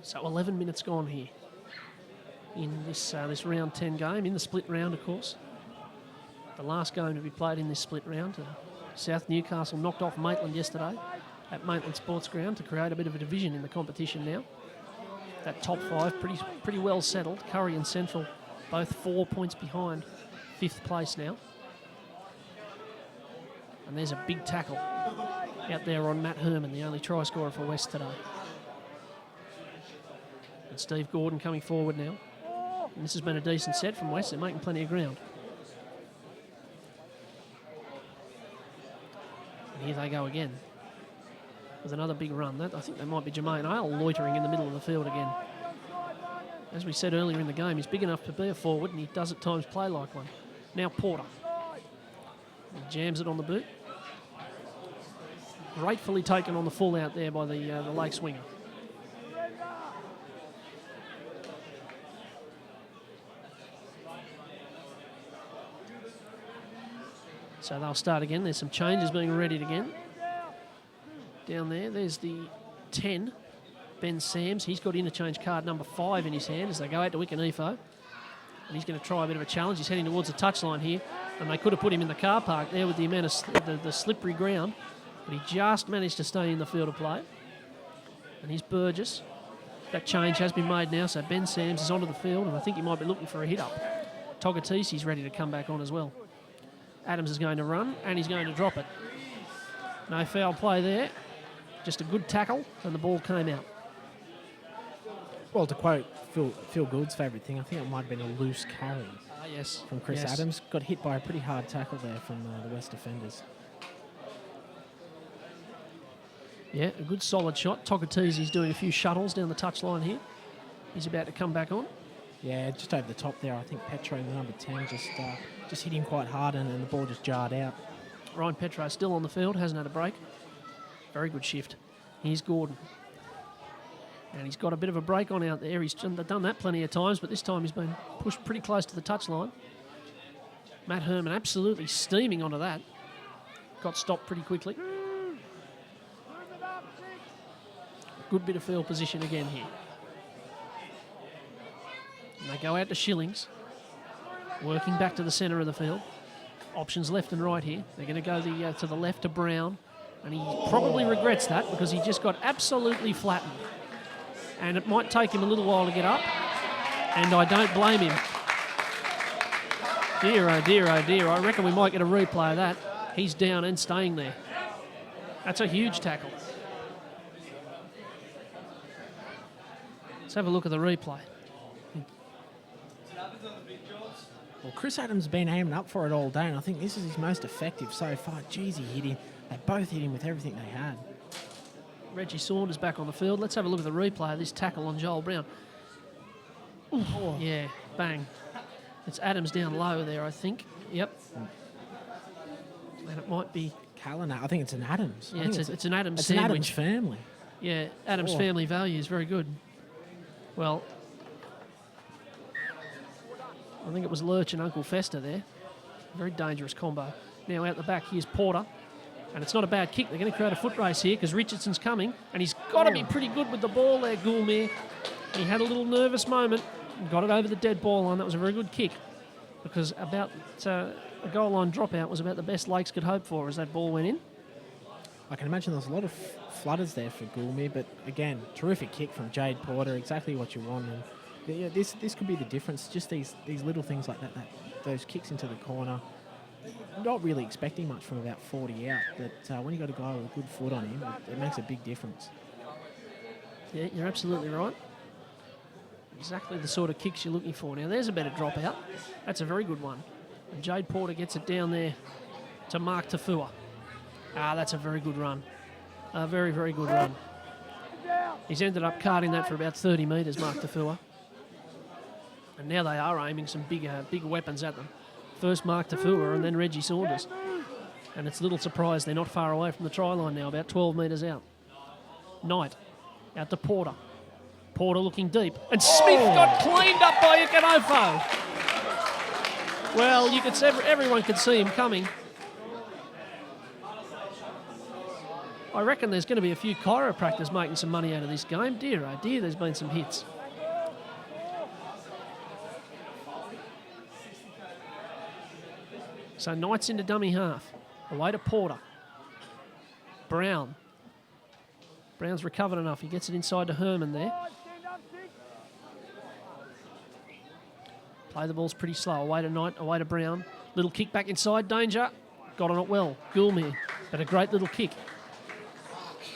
So 11 minutes gone here in this round 10 game, in the split round, of course. The last game to be played in this split round. South Newcastle knocked off Maitland yesterday at Maitland Sports Ground to create a bit of a division in the competition now. That top five pretty well settled. Curry and Central both 4 points behind 5th place now. And there's a big tackle out there on Matt Herman, the only try scorer for West today. And Steve Gordon coming forward now. And this has been a decent set from West. They're making plenty of ground. And here they go again with another big run. I think that might be Jermaine Ale loitering in the middle of the field again. As we said earlier in the game, he's big enough to be a forward and he does at times play like one. Now Porter. He jams it on the boot. Gratefully taken on the full out there by the Lakes winger. So they'll start again. There's some changes being readied again. Down there, there's the 10, Ben Sams. He's got interchange card number 5 in his hand as they go out to Wikanifo. And he's going to try a bit of a challenge. He's heading towards the touchline here. And they could have put him in the car park there with the amount of the slippery ground. But he just managed to stay in the field of play. And here's Burgess. That change has been made now, so Ben Sams is onto the field, and I think he might be looking for a hit-up. Togatisi's ready to come back on as well. Adams is going to run, and he's going to drop it. No foul play there. Just a good tackle, and the ball came out. Well, to quote Phil Gould's favourite thing, I think it might have been a loose carry Yes. from Chris Yes. Adams. Got hit by a pretty hard tackle there from the West defenders. Yeah, a good solid shot. Togatisi's doing a few shuttles down the touchline here. He's about to come back on. Yeah, just over the top there. I think Petro, the number 10, just hit him quite hard and the ball just jarred out. Ryan Petro still on the field, hasn't had a break. Very good shift. Here's Gordon. And he's got a bit of a break on out there. He's done that plenty of times, but this time he's been pushed pretty close to the touchline. Matt Herman absolutely steaming onto that. Got stopped pretty quickly. Good bit of field position again here. And they go out to Shillings, working back to the centre of the field. Options left and right here. They're going to go to the left to Brown, and he probably regrets that because he just got absolutely flattened. And it might take him a little while to get up, and I don't blame him. Dear, oh dear, oh dear. I reckon we might get a replay of that. He's down and staying there. That's a huge tackle. Let's have a look at the replay. Well, Chris Adams has been aiming up for it all day, and I think this is his most effective so far. Jeez, he hit him. They both hit him with everything they had. Reggie Saunders back on the field. Let's have a look at the replay of this tackle on Joel Brown. Oh. Yeah, bang. It's Adams down low there, I think. Yep. And it might be... Callana. I think it's an Adams. Yeah, it's an Adams it's sandwich. An Adams family. Yeah, Adams family values. Very good. Well, I think it was Lurch and Uncle Fester there. Very dangerous combo. Now out the back, here's Porter. And it's not a bad kick. They're going to create a foot race here because Richardson's coming. And he's got to be pretty good with the ball there, Goulmere. He had a little nervous moment. Got it over the dead ball line. That was a very good kick. Because about a goal line dropout was about the best Lakes could hope for as that ball went in. I can imagine there's a lot of flutters there for Goulmere. But again, terrific kick from Jade Porter. Exactly what you want. And yeah, this could be the difference. Just these little things like that. Those kicks into the corner. Not really expecting much from about 40 out, but when you got a guy with a good foot on him, it makes a big difference. Yeah, you're absolutely right. Exactly the sort of kicks you're looking for. Now, there's a better dropout. That's a very good one. And Jade Porter gets it down there to Mark Tafua. That's a very good run. A very, very good run. He's ended up carting that for about 30 metres, Mark Tafua. And now they are aiming some bigger weapons at them. First Mark Tafua and then Reggie Saunders. And it's a little surprise they're not far away from the try line now, about 12 metres out. Knight out to Porter. Porter looking deep. And Smith got cleaned up by Ikanofo. Well, everyone could see him coming. I reckon there's going to be a few chiropractors making some money out of this game. Dear, oh dear, there's been some hits. So Knight's into dummy half. Away to Porter. Brown. Brown's recovered enough. He gets it inside to Herman there. Play the ball's pretty slow. Away to Knight, away to Brown. Little kick back inside. Danger. Got on it well. Goulmere. But a great little kick.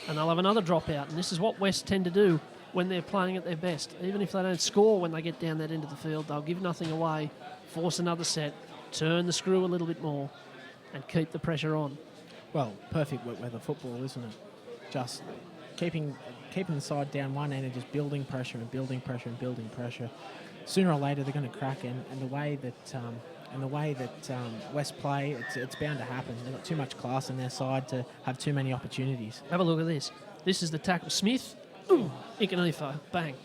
And they'll have another dropout. And this is what West tend to do when they're playing at their best. Even if they don't score when they get down that end of the field, they'll give nothing away, force another set, turn the screw a little bit more and keep the pressure on. Well, perfect wet weather football, isn't it? Just keeping the side down one end and just building pressure and building pressure and building pressure. Sooner or later they're going to crack, and the way that West play, it's bound to happen. They've got too much class in their side to have too many opportunities. Have a look at this. This is the tackle. Smith. Ooh, Ikanofo. Bang.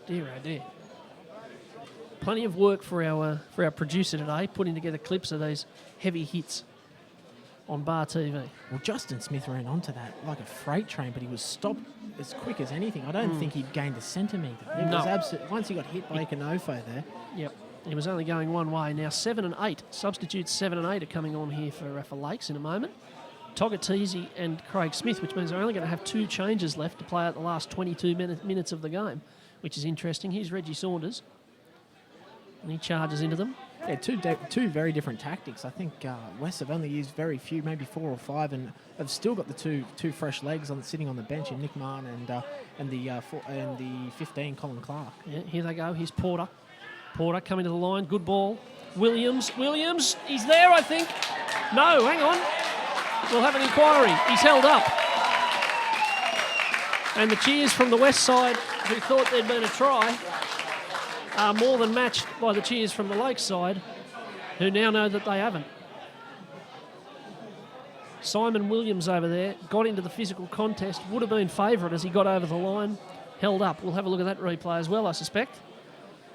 Dear, oh dear. Plenty of work for our producer today, putting together clips of those heavy hits on Bar TV. Well, Justin Smith ran onto that like a freight train, but he was stopped as quick as anything. I don't think he'd gained a centimetre. It was absolute. Once he got hit by Ikanofo there. Yep. He was only going one way. Now 7 and 8. Substitutes 7 and 8 are coming on here for Lakes in a moment. Togatese and Craig Smith, which means they're only going to have 2 changes left to play out the last 22 minutes of the game, which is interesting. Here's Reggie Saunders. And he charges into them. Yeah, two very different tactics. I think West have only used very few, maybe 4 or 5, and have still got the two fresh legs sitting on the bench in Nick Martin and the 15 Colin Clark. Yeah, here they go. Here's Porter. Porter coming to the line. Good ball. Williams. He's there, I think. No, hang on. We'll have an inquiry. He's held up. And the cheers from the West side, who thought there'd been a try, are more than matched by the cheers from the Lakes side, who now know that they haven't. Simon Williams over there got into the physical contest, would have been favourite as he got over the line, held up. We'll have a look at that replay as well, I suspect,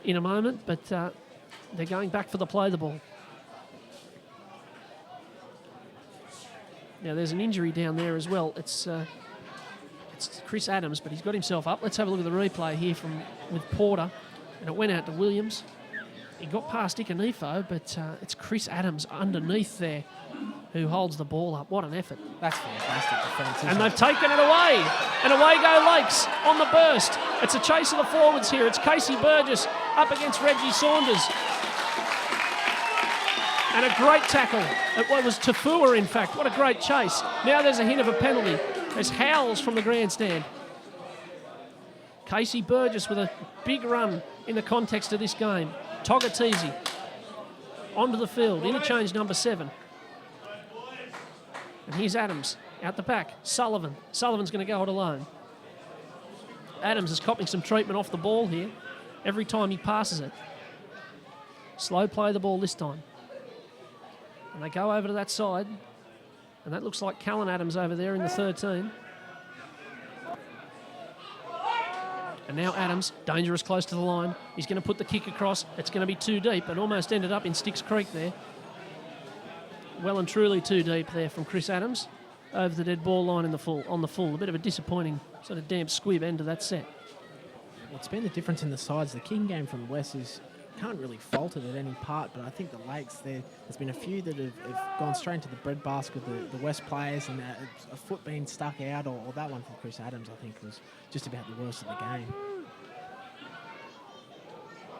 in a moment, but they're going back for the play the ball. Now there's an injury down there as well. It's Chris Adams, but he's got himself up. Let's have a look at the replay here with Porter, and it went out to Williams. He got past Ikanifo, but it's Chris Adams underneath there who holds the ball up. What an effort. That's fantastic defence. And they've taken it away. And away go Lakes on the burst. It's a chase of the forwards here. It's Casey Burgess up against Reggie Saunders. And a great tackle. It was Tafua, in fact. What a great chase. Now there's a hint of a penalty. There's howls from the grandstand. Casey Burgess with a big run in the context of this game. Togatese onto the field. Interchange number 7. And here's Adams out the back. Sullivan. Sullivan's going to go it alone. Adams is copping some treatment off the ball here every time he passes it. Slow play the ball this time. And they go over to that side. And that looks like Callan Adams over there in the 13. And now Adams, dangerous close to the line. He's going to put the kick across. It's going to be too deep and almost ended up in Sticks Creek there. Well and truly too deep there from Chris Adams over the dead ball line on the full. A bit of a disappointing sort of damp squib end to that set. It's been the difference in the sides. The King game from West can't really fault it at any part, but I think the Lakes, there's been a few that have gone straight into the breadbasket, the West players, and a foot being stuck out, or that one from Chris Adams, I think, was just about the worst of the game.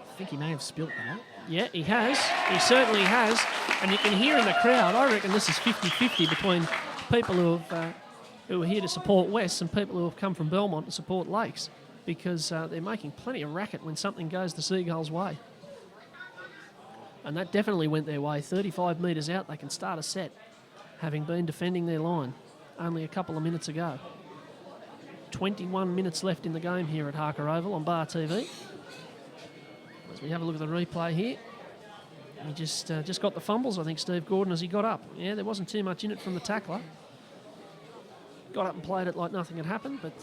I think he may have spilt that. Yeah, he has. He certainly has. And you can hear in the crowd, I reckon this is 50-50 between people who are here to support West and people who have come from Belmont to support Lakes, because they're making plenty of racket when something goes the Seagulls' way. And that definitely went their way. 35 metres out, they can start a set, having been defending their line only a couple of minutes ago. 21 minutes left in the game here at Harker Oval on Bar TV. As we have a look at the replay here, he just got the fumbles, I think, Steve Gordon, as he got up. Yeah, there wasn't too much in it from the tackler. Got up and played it like nothing had happened, but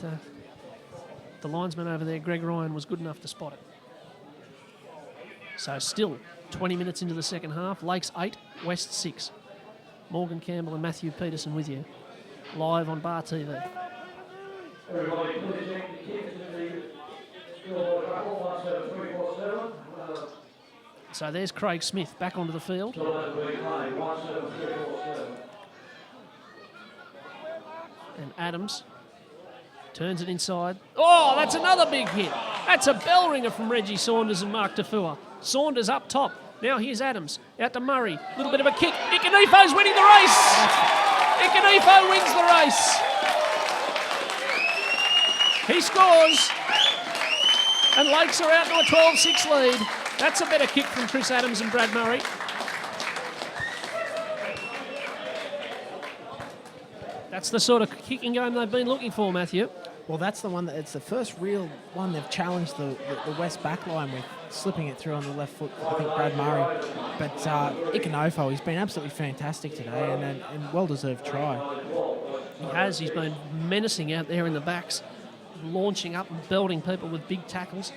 the linesman over there, Greg Ryan, was good enough to spot it. So still 20 minutes into the second half. Lakes 8, West 6. Morgan Campbell and Matthew Peterson with you, live on Bar TV. So there's Craig Smith back onto the field. And Adams turns it inside. Oh, that's another big hit. That's a bell ringer from Reggie Saunders and Mark Tafua. Saunders up top. Now here's Adams. Out to Murray. Little bit of a kick. Ikanifo's winning the race. Ikanifo wins the race. He scores. And Lakes are out to a 12-6 lead. That's a better kick from Chris Adams and Brad Murray. That's the sort of kicking game they've been looking for, Matthew. Well, that's the one it's the first real one they've challenged the West backline with, slipping it through on the left foot, I think, Brad Murray. But Ikanofo, he's been absolutely fantastic today, and well-deserved try. He has. He's been menacing out there in the backs, launching up and belting people with big tackles,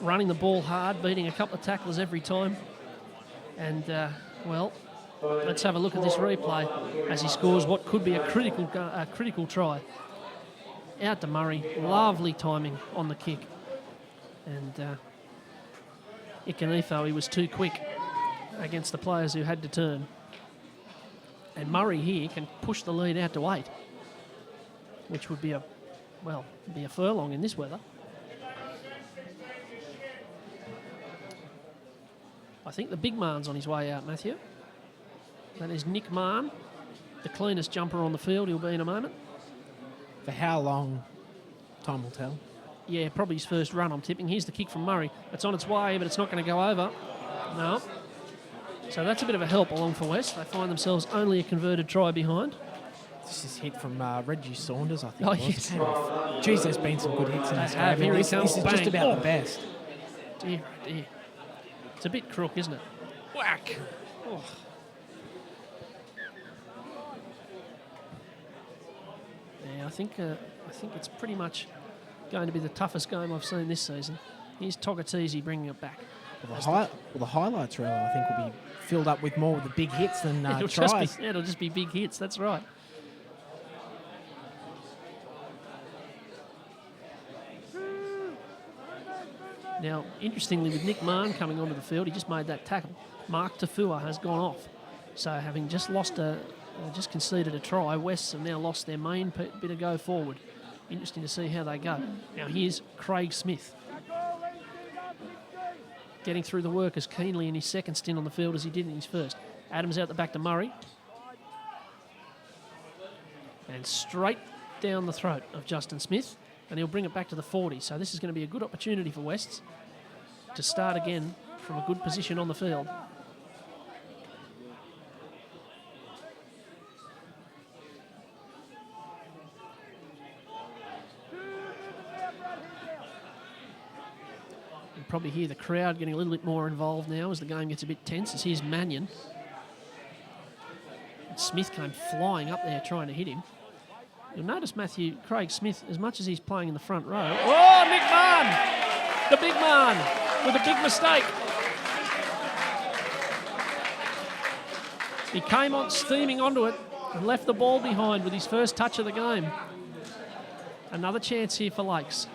running the ball hard, beating a couple of tacklers every time. And, well, let's have a look at this replay as he scores what could be a critical try. Out to Murray, lovely timing on the kick. And Ikanifo, he was too quick against the players who had to turn. And Murray here can push the lead out to 8, which would be a furlong in this weather. I think the big man's on his way out, Matthew. That is Nick Mann, the cleanest jumper on the field. He'll be in a moment. For how long, time will tell. Yeah, probably his first run, I'm tipping. Here's the kick from Murray. It's on its way, but it's not going to go over. No. So that's a bit of a help along for West. They find themselves only a converted try behind. This is hit from Reggie Saunders, I think. Oh, it was. yes. Geez, there's been some good hits in this game. Here he This comes. is just about the best. Dear, dear. It's a bit crook, isn't it? Whack. Oh. Yeah, I think it's pretty much going to be the toughest game I've seen this season. Here's Togatese bringing it back. Well, the highlights reel, I think, will be filled up with more of the big hits than tries. It'll just be big hits, that's right. Now, interestingly, with Nick Mahon coming onto the field, he just made that tackle. Mark Tafua has gone off. So having just just conceded a try, Wests have now lost their main bit of go forward. Interesting to see how they go. Now here's Craig Smith, getting through the work as keenly in his second stint on the field as he did in his first. Adams out the back to Murray. And straight down the throat of Justin Smith. And he'll bring it back to the 40. So this is going to be a good opportunity for Wests to start again from a good position on the field. You can probably hear the crowd getting a little bit more involved now as the game gets a bit tense. As here's Mannion. And Smith came flying up there trying to hit him. You'll notice, Matthew, Craig Smith, as much as he's playing in the front row. Oh, Nick Mahon! The big man with a big mistake. He came on steaming onto it and left the ball behind with his first touch of the game. Another chance here for Lakes.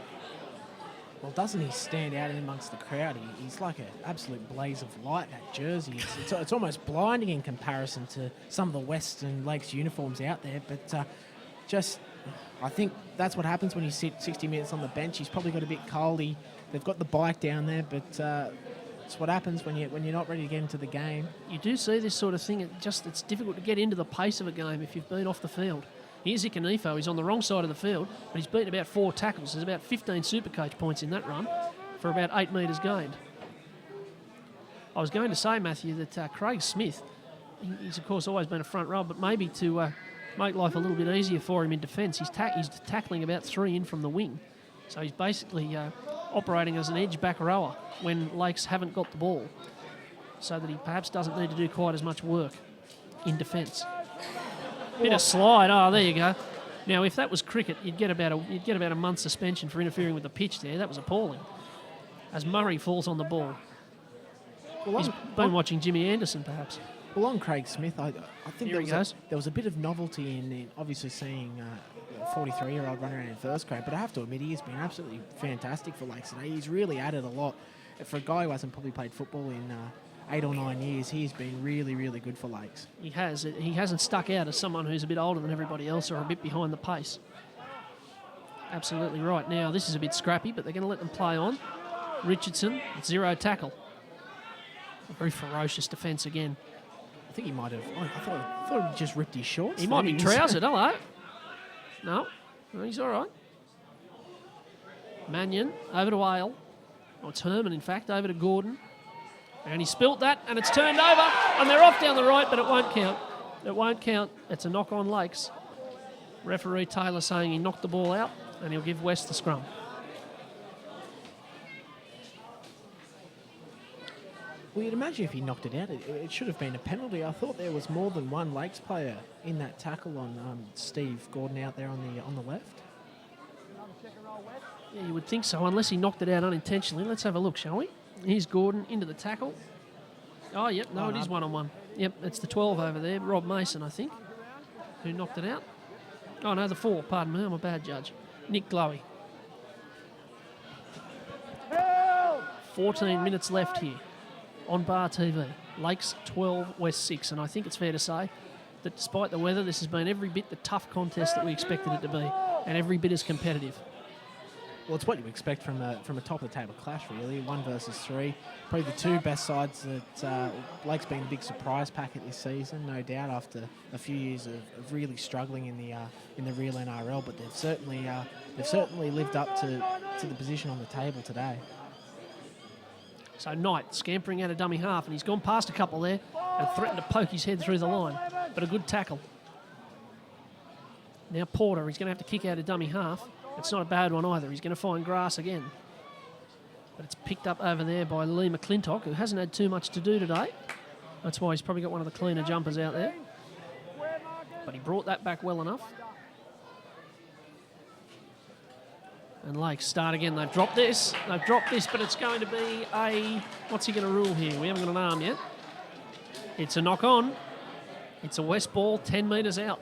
Well, doesn't he stand out in amongst the crowd? He's like an absolute blaze of light, that jersey. It's almost blinding in comparison to some of the Western Lakes uniforms out there, but I think that's what happens when you sit 60 minutes on the bench. He's probably got a bit cold. They've got the bike down there, but it's what happens when you're not ready to get into the game. You do see this sort of thing. It's difficult to get into the pace of a game if you've been off the field. Here's Ikanifo. He's on the wrong side of the field, but he's beaten about 4 tackles. There's about 15 Supercoach points in that run for about 8 metres gained. I was going to say, Matthew, that Craig Smith, he's of course always been a front row, but maybe to make life a little bit easier for him in defence, he's tackling about 3 in from the wing. So he's basically operating as an edge back rower when Lakes haven't got the ball, so that he perhaps doesn't need to do quite as much work in defence. Bit of slide. Oh, there you go. Now, if that was cricket, you'd get about a month's suspension for interfering with the pitch there. That was appalling. As Murray falls on the ball. Well, he's been watching Jimmy Anderson, perhaps. Well, on Craig Smith, I think Here there was a bit of novelty in obviously seeing a 43-year-old run around in first grade, but I have to admit he has been absolutely fantastic for Lakes today. He's really added a lot. For a guy who hasn't probably played football in 8 or 9 years, he's been really, really good for Lakes. He has. He hasn't stuck out as someone who's a bit older than everybody else or a bit behind the pace. Absolutely right. Now, this is a bit scrappy, but they're going to let them play on. Richardson, 0 tackle. A very ferocious defence again. I think he might have. I thought he just ripped his shorts. He might be trousered. Hello. No, he's all right. Mannion over to Ale. Or it's Herman, in fact, over to Gordon. And he spilt that, and it's turned over, and they're off down the right, but it won't count. It won't count. It's a knock on Lakes. Referee Taylor saying he knocked the ball out, and he'll give West the scrum. Well, you'd imagine if he knocked it out, it should have been a penalty. I thought there was more than one Lakes player in that tackle on Steve Gordon out there on the left. Yeah, you would think so, unless he knocked it out unintentionally. Let's have a look, shall we? Here's Gordon into the tackle. Oh, yep, no, it is 1-on-1. Yep, it's the 12 over there, Rob Mason, I think, who knocked it out. Oh, no, the 4, pardon me, I'm a bad judge. Nick Glowy. 14 minutes left here on Bar TV. Lakes 12, West 6, and I think it's fair to say that despite the weather, this has been every bit the tough contest that we expected it to be, and every bit as competitive. Well, it's what you expect from a top-of-the-table clash, really. 1 versus 3. Probably the 2 best sides that Lake's been a big surprise packet this season, no doubt, after a few years of really struggling in the real NRL. But they've certainly lived up to the position on the table today. So Knight scampering out a dummy half, and he's gone past a couple there and threatened to poke his head through the line. But a good tackle. Now Porter, he's going to have to kick out a dummy half. It's not a bad one either. He's going to find grass again. But it's picked up over there by Lee McClintock, who hasn't had too much to do today. That's why he's probably got one of the cleaner jumpers out there. But he brought that back well enough. And Lakes start again. They've dropped this, but it's going to be a... What's he going to rule here? We haven't got an arm yet. It's a knock on. It's a West ball, 10 metres out.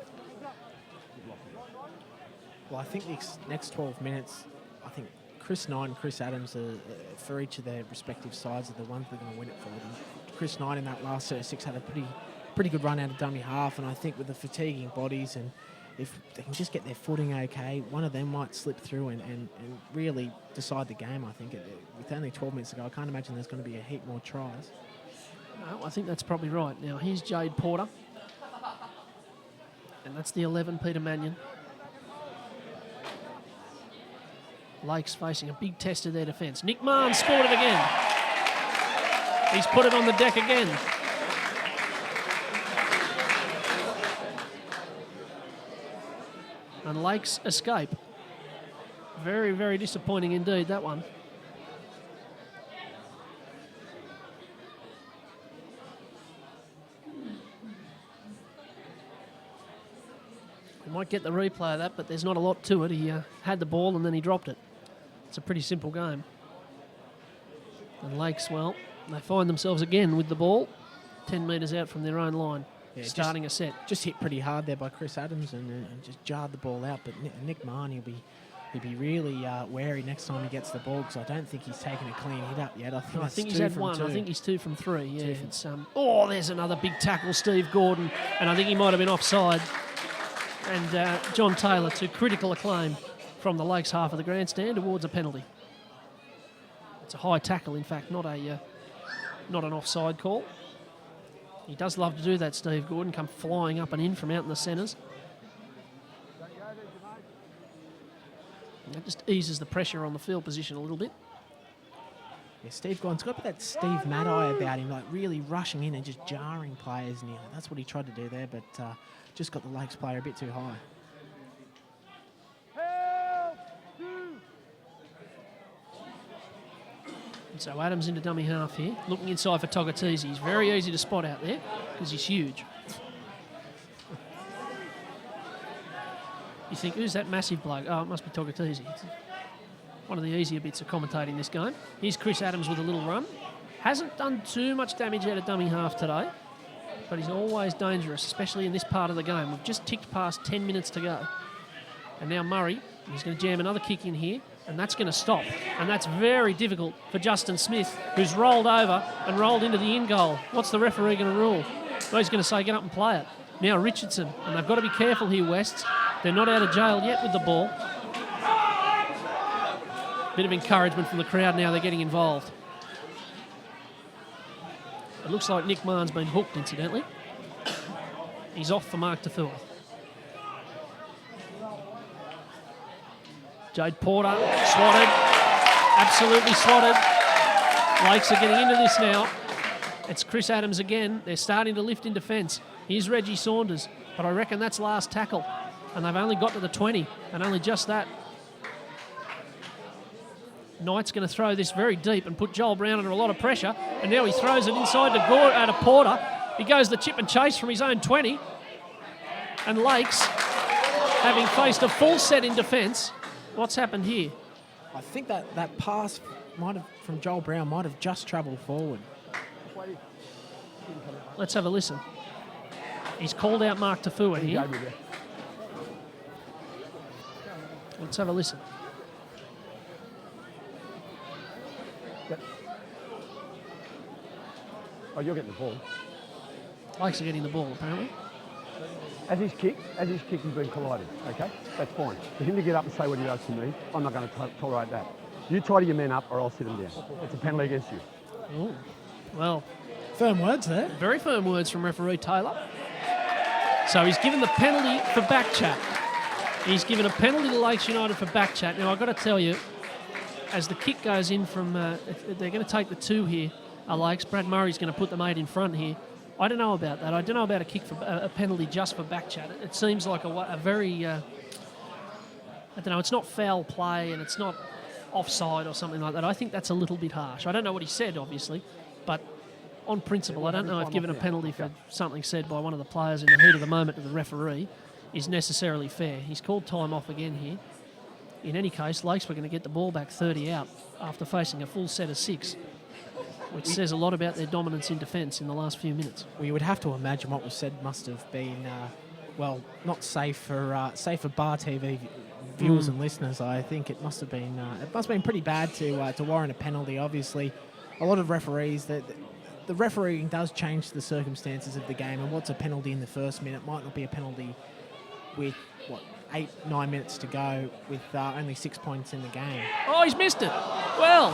Well, I think the next 12 minutes, I think Chris Knight and Chris Adams are, for each of their respective sides, are the ones that are going to win it for them. Chris Knight in that last set of 6 had a pretty good run out of dummy half, and I think with the fatiguing bodies, and if they can just get their footing okay, one of them might slip through and really decide the game, I think. With only 12 minutes to go, I can't imagine there's going to be a heap more tries. No, I think that's probably right. Now, here's Jade Porter. And that's the 11, Peter Mannion. Lakes facing a big test of their defence. Nick Mahon scored it again. He's put it on the deck again. And Lakes escape. Very, very disappointing indeed, that one. We might get the replay of that, but there's not a lot to it. He had the ball and then he dropped it. It's a pretty simple game. And Lakes, well, they find themselves again with the ball 10 metres out from their own line, starting a set. Just hit pretty hard there by Chris Adams and just jarred the ball out. But Nick Mahon, he'll be really wary next time he gets the ball, because I don't think he's taken a clean hit up yet. I think he's had one. I think he's 2 from 3. Yeah, it's there's another big tackle, Steve Gordon, and I think he might have been offside. And John Taylor to critical acclaim from the Lakes half of the grandstand towards a penalty. It's a high tackle, in fact, not an offside call. He does love to do that, Steve Gordon, come flying up and in from out in the centres. That just eases the pressure on the field position a little bit. Yeah, Steve Gordon's got that Steve Maddai about him, like really rushing in and just jarring players. And that's what he tried to do there, but just got the Lakes player a bit too high. And so Adams into dummy half here, looking inside for Togatese. He's very easy to spot out there because he's huge. You think, who's that massive bloke? Oh, it must be Togatese. It's one of the easier bits of commentating this game. Here's Chris Adams with a little run. Hasn't done too much damage out of dummy half today, but he's always dangerous, especially in this part of the game. We've just ticked past 10 minutes to go. And now Murray, he's going to jam another kick in here, and that's going to stop. And that's very difficult for Justin Smith, who's rolled over and rolled into the in goal. What's the referee going to rule? Well, he's going to say, get up and play it. Now Richardson, and they've got to be careful here, Wests. They're not out of jail yet with the ball. Bit of encouragement from the crowd now, they're getting involved. It looks like Nick Mahon's been hooked, incidentally. He's off for Mark Tafua. Jade Porter, swatted. Absolutely swatted. Lakes are getting into this now. It's Chris Adams again. They're starting to lift in defence. Here's Reggie Saunders, but I reckon that's last tackle. And they've only got to the 20, and only just that. Knight's going to throw this very deep and put Joel Brown under a lot of pressure, and now he throws it inside to Porter. He goes the chip and chase from his own 20, and Lakes, having faced a full set in defence, what's happened here? I think that pass from Joel Brown might have just travelled forward. Let's have a listen. He's called out Mark Tafua here. Let's have a listen. Yep. Oh, you're getting the ball. Lakes are getting the ball, apparently. As he's kicked, he's been collided, okay? That's fine. For him to get up and say what he does to me, I'm not going to tolerate that. You tidy your men up or I'll sit them down. It's a penalty against you. Ooh. Well, firm words there. Very firm words from referee Taylor. So he's given the penalty for back chat. He's given a penalty to Lakes United for back chat. Now, I've got to tell you, as the kick goes in from, they're going to take the 2 here, Lakes. Brad Murray's going to put the 8 in front here. I don't know about that. I don't know about a kick for a penalty just for back chat. It seems like a very, I don't know, it's not foul play and it's not offside or something like that. I think that's a little bit harsh. I don't know what he said, obviously, but on principle, I don't know if giving a penalty for something said by one of the players in the heat of the moment to the referee is necessarily fair. He's called time off again here. In any case, Lakes were going to get the ball back 30 out after facing a full set of 6, which says a lot about their dominance in defence in the last few minutes. Well, you would have to imagine what was said must have been, not safe for Bar TV viewers and listeners, I think it must have been pretty bad to warrant a penalty. Obviously, a lot of referees the refereeing does change the circumstances of the game, and what's a penalty in the first minute might not be a penalty with 8-9 minutes to go with only 6 points in the game. Oh, he's missed it. Well,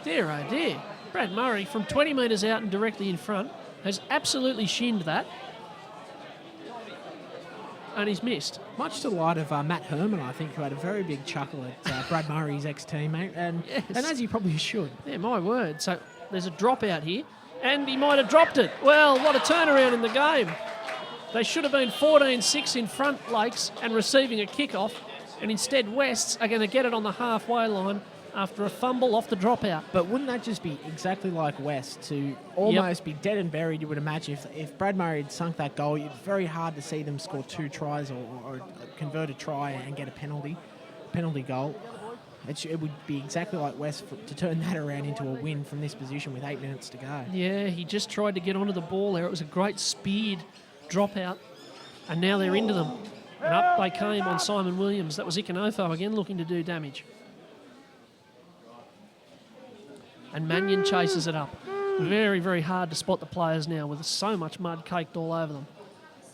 dear oh dear. Brad Murray from 20 metres out and directly in front has absolutely shinned that. And he's missed. Much to the light of Matt Herman, I think, who had a very big chuckle at Brad Murray's ex-teammate, and as he probably should. Yeah, my word. So there's a dropout here, and he might have dropped it. Well, what a turnaround in the game. They should have been 14-6 in front, Lakes, and receiving a kickoff, and instead Wests are going to get it on the halfway line after a fumble off the dropout. But wouldn't that just be exactly like West to almost be dead and buried, you would imagine? If Brad Murray had sunk that goal, it's very hard to see them score 2 tries or convert a try and get a penalty goal. It would be exactly like West to turn that around into a win from this position with 8 minutes to go. Yeah, he just tried to get onto the ball there. It was a great speed dropout, and now they're into them. And up they came on Simon Williams. That was Ikanofo again looking to do damage. And Mannion chases it up. Very, very hard to spot the players now with so much mud caked all over them.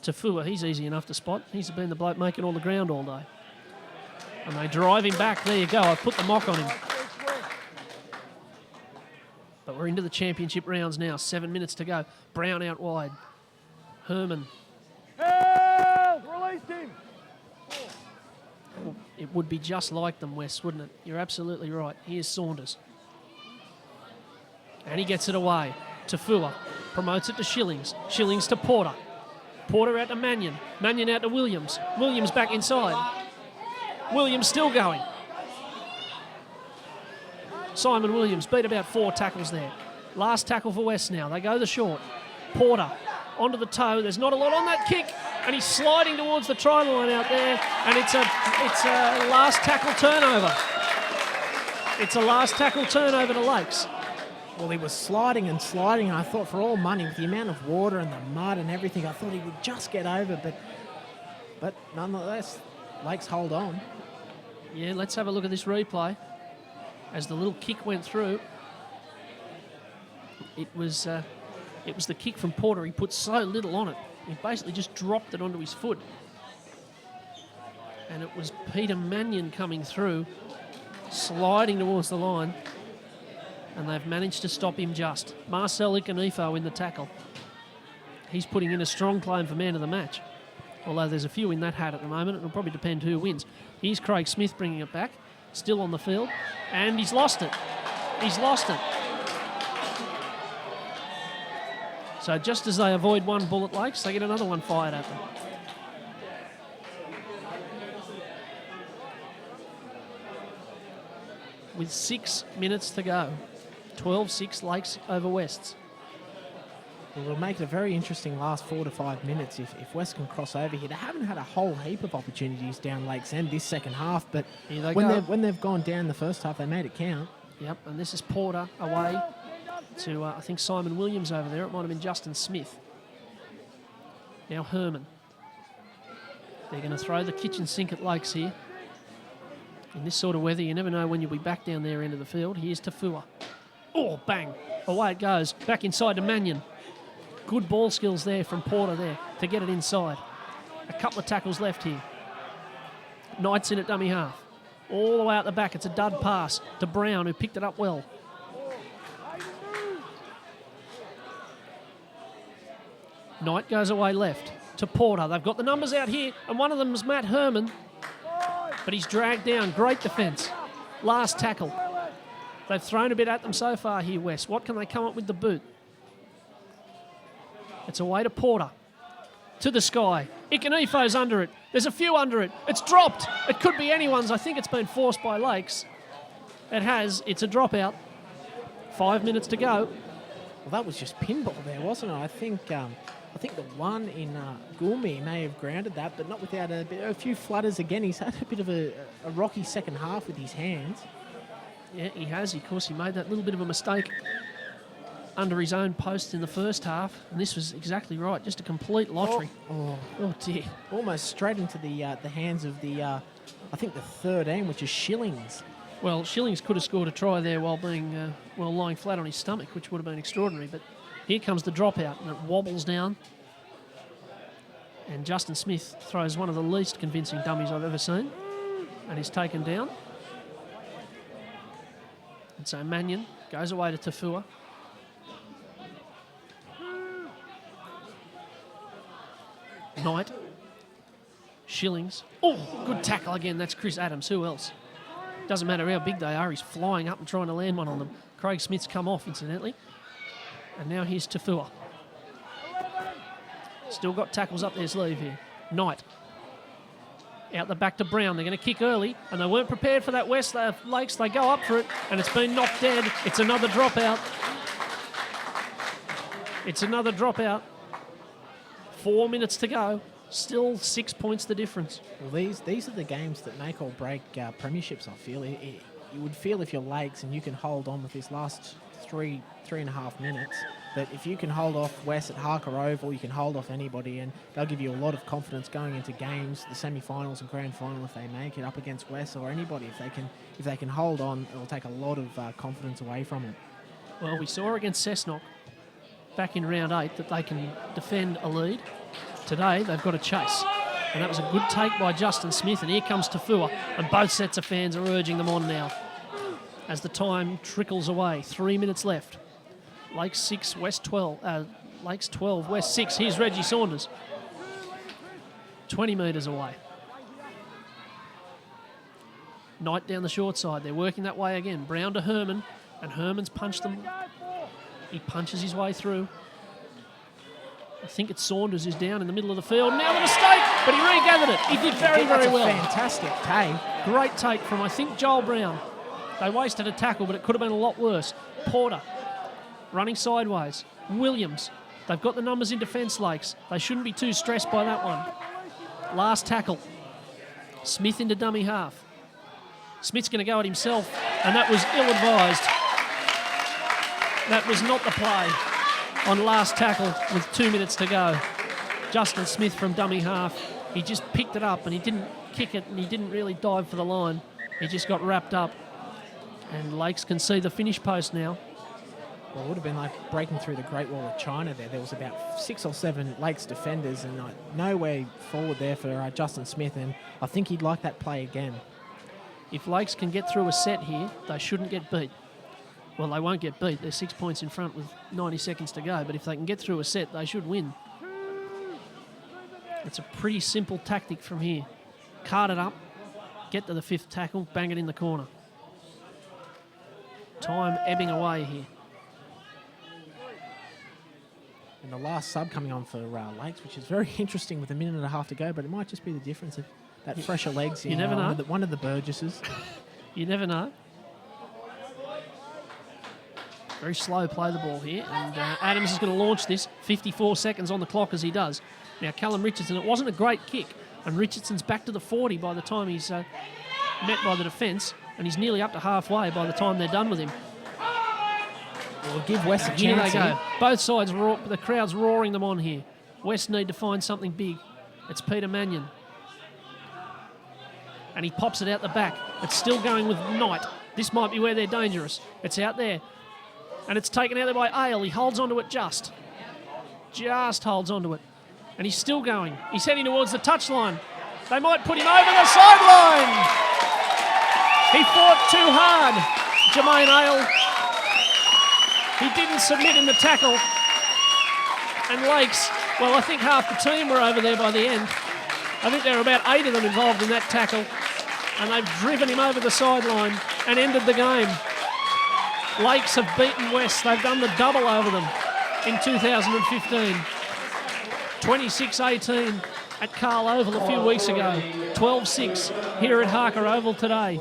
Tafua, he's easy enough to spot. He's been the bloke making all the ground all day. And they drive him back. There you go. I've put the mock on him. But we're into the championship rounds now. 7 minutes to go. Brown out wide. Herman. Release him. It would be just like them, West, wouldn't it? You're absolutely right. Here's Saunders. And he gets it away. Tafua promotes it to Shillings. Shillings to Porter. Porter out to Mannion. Mannion out to Williams. Williams back inside. Williams still going. Simon Williams beat about 4 tackles there. Last tackle for West now. They go the short. Porter onto the toe. There's not a lot on that kick. And he's sliding towards the try line out there. And it's a last tackle turnover. It's a last tackle turnover to Lakes. Well, he was sliding and sliding. I thought for all money, with the amount of water and the mud and everything, I thought he would just get over. But nonetheless, Lakes hold on. Yeah, let's have a look at this replay. As the little kick went through, it was the kick from Porter. He put so little on it. He basically just dropped it onto his foot. And it was Peter Mannion coming through, sliding towards the line. And they've managed to stop him just. Marcel Ikanifo in the tackle. He's putting in a strong claim for man of the match. Although there's a few in that hat at the moment. It'll probably depend who wins. Here's Craig Smith bringing it back. Still on the field. And he's lost it. He's lost it. So just as they avoid one bullet Lakes, they get another one fired at them. With 6 minutes to go. 12-6 Lakes over Wests. Well, it'll make it a very interesting last 4 to 5 minutes if West can cross over here. They haven't had a whole heap of opportunities down Lakes End this second half, but when they've gone down the first half, they made it count. Yep, and this is Porter away to, I think, Simon Williams over there. It might have been Justin Smith. Now Herman. They're going to throw the kitchen sink at Lakes here. In this sort of weather, you never know when you'll be back down there into the field. Here's Tafua. Oh, bang. Away it goes. Back inside to Mannion. Good ball skills there from Porter there to get it inside. A couple of tackles left here. Knight's in at dummy half. All the way out the back. It's a dud pass to Brown, who picked it up well. Knight goes away left to Porter. They've got the numbers out here, and one of them is Matt Herman. But he's dragged down. Great defence. Last tackle. They've thrown a bit at them so far here, West. What can they come up with the boot? It's away to Porter. To the sky. Ikanifo's under it. There's a few under it. It's dropped. It could be anyone's. I think it's been forced by Lakes. It has. It's a dropout. 5 minutes to go. Well, that was just pinball there, wasn't it? I think the one in Gourmet may have grounded that, but not without a few flutters again. He's had a bit of a rocky second half with his hands. Yeah, he has. Of course, he made that little bit of a mistake under his own post in the first half, and this was exactly right, just a complete lottery. Oh dear. Almost straight into the hands of the, I think the 13, which is Shillings. Well, Shillings could have scored a try there while being lying flat on his stomach, which would have been extraordinary. But here comes the dropout, and it wobbles down. And Justin Smith throws one of the least convincing dummies I've ever seen, and he's taken down. And so Mannion goes away to Tafua. Knight. Shillings. Oh, good tackle again. That's Chris Adams. Who else? Doesn't matter how big they are. He's flying up and trying to land one on them. Craig Smith's come off, incidentally. And now here's Tafua. Still got tackles up their sleeve here. Knight. Out the back to Brown. They're going to kick early, and they weren't prepared for that West Lakes. They go up for it, and it's been knocked dead. It's another dropout. It's another dropout. 4 minutes to go. Still 6 points the difference. Well, these are the games that make or break premierships, I feel. You would feel if you're Lakes and you can hold on with this last three and a half minutes, but if you can hold off West at Harker Oval, you can hold off anybody, and they'll give you a lot of confidence going into games, the semi-finals and grand final if they make it up against West or anybody. If they can hold on, it'll take a lot of confidence away from it. Well, we saw against Cessnock back in round 8 that they can defend a lead. Today, they've got a chase. And that was a good take by Justin Smith. And here comes Tafua. And both sets of fans are urging them on now as the time trickles away. 3 minutes left. Lakes 6, West 12. Lakes 12, West 6. Here's Reggie Saunders. 20 metres away. Knight down the short side. They're working that way again. Brown to Herman. And Herman's punched them. He punches his way through. I think it's Saunders who's down in the middle of the field. Now the mistake, but he regathered it. He did very, very well. Fantastic take. Great take from, I think, Joel Brown. They wasted a tackle, but it could have been a lot worse. Porter running sideways. Williams. They've got the numbers in defence, Lakes. They shouldn't be too stressed by that one. Last tackle. Smith into dummy half. Smith's going to go at himself, and that was ill-advised. That was not the play. On last tackle with 2 minutes to go. Justin Smith from dummy half. He just picked it up and he didn't kick it and he didn't really dive for the line. He just got wrapped up. And Lakes can see the finish post now. Well, it would have been like breaking through the Great Wall of China there. There was about 6 or 7 Lakes defenders and no way forward there for Justin Smith, and I think he'd like that play again. If Lakes can get through a set here, they shouldn't get beat. Well, they won't get beat. They're 6 points in front with 90 seconds to go. But if they can get through a set, they should win. It's a pretty simple tactic from here. Cart it up, get to the 5th tackle, bang it in the corner. Time ebbing away here. And the last sub coming on for Lakes, which is very interesting with a minute and a half to go, but it might just be the difference of that fresher legs. You never know. One of the Burgesses. You never know. Very slow play the ball here, and Adams is going to launch this. 54 seconds on the clock as he does. Now, Callum Richardson, it wasn't a great kick, and Richardson's back to the 40 by the time he's met by the defence, and he's nearly up to halfway by the time they're done with him. We'll give West a chance. Here they go. Both sides, the crowd's roaring them on here. West need to find something big. It's Peter Mannion. And he pops it out the back. It's still going with Knight. This might be where they're dangerous. It's out there. And it's taken out there by Ale. He holds onto it just holds onto it. And he's still going. He's heading towards the touchline. They might put him over the sideline. He fought too hard, Jermaine Ale. He didn't submit in the tackle. And Lakes, well, I think half the team were over there by the end. I think there were about 8 of them involved in that tackle. And they've driven him over the sideline and ended the game. Lakes have beaten West. They've done the double over them in 2015. 26-18 at Carl Oval a few weeks ago. 12-6 here at Harker Oval today.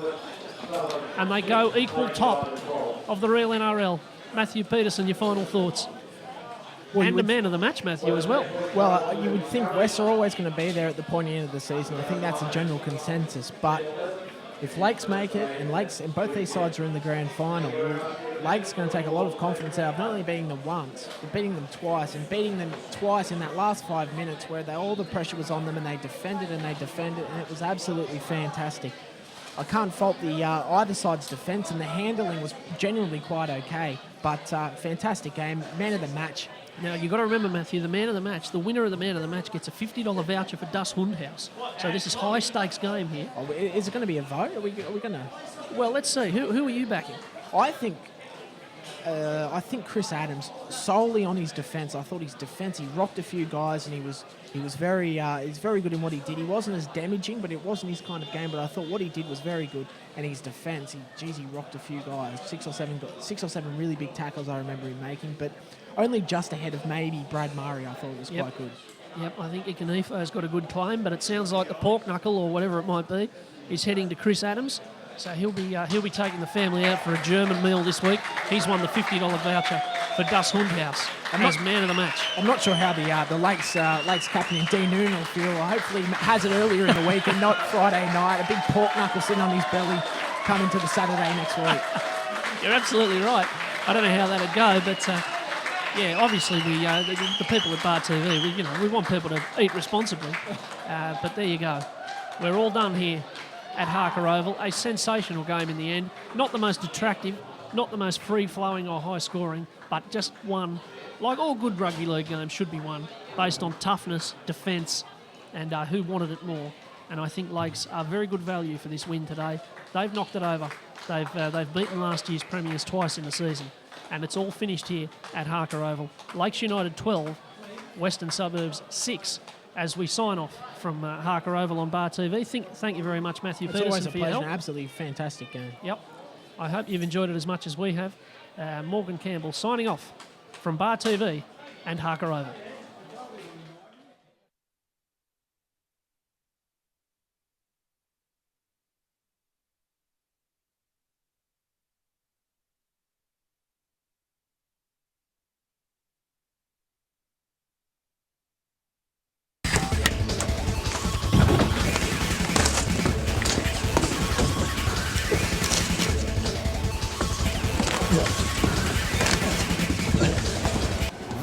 And they go equal top of the real NRL. Matthew Peterson, your final thoughts? Well, and the man of the match, Matthew, as well. Well, you would think West are always going to be there at the pointy end of the season. I think that's a general consensus. But if Lakes make it, and both these sides are in the grand final, Lake's going to take a lot of confidence out of not only beating them once, but beating them twice, and beating them twice in that last 5 minutes where all the pressure was on them and they defended, and it was absolutely fantastic. I can't fault the either side's defence, and the handling was genuinely quite okay, but fantastic game, man of the match. Now, you've got to remember, Matthew, the man of the match, the winner of the man of the match gets a $50 voucher for Das Hundhaus. So this is high-stakes game here. Oh, is it going to be a vote? Are we going to... Well, let's see. Who are you backing? I think Chris Adams, solely on his defence. I thought his defence, he rocked a few guys, and he was very good in what he did. He wasn't as damaging, but it wasn't his kind of game. But I thought what he did was very good, and his defence, he rocked a few guys, six or seven really big tackles I remember him making, but only just ahead of maybe Brad Murray. I thought was quite good. Yep, I think Ikanifo's got a good claim, but it sounds like the pork knuckle or whatever it might be is heading to Chris Adams. So he'll be taking the family out for a German meal this week. He's won the $50 voucher for Das Hundhaus as man of the match. I'm not sure how the Lakes captain Dean Noonan will feel. Hopefully he has it earlier in the week and not Friday night. A big pork knuckle sitting on his belly coming to the Saturday next week. You're absolutely right. I don't know how that'd go, but yeah, obviously the people at Bar TV, we want people to eat responsibly. But there you go. We're all done here at Harker Oval. A sensational game in the end. Not the most attractive, not the most free-flowing or high-scoring, but just one, like all good rugby league games should be won, based on toughness, defence, and who wanted it more. And I think Lakes are very good value for this win today. They've knocked it over. They've beaten last year's premiers twice in the season. And it's all finished here at Harker Oval. Lakes United 12, Western Suburbs 6, as we sign off from Harker Oval on Bar TV. Thank you very much, Matthew Peterson, always a for your pleasure. help. An absolutely fantastic game. Yep. I hope you've enjoyed it as much as we have. Morgan Campbell signing off from Bar TV and Harker Oval.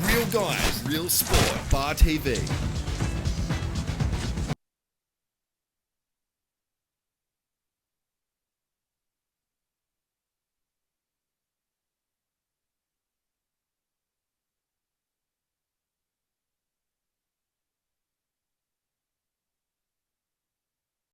Real guys, real sport. Bar TV.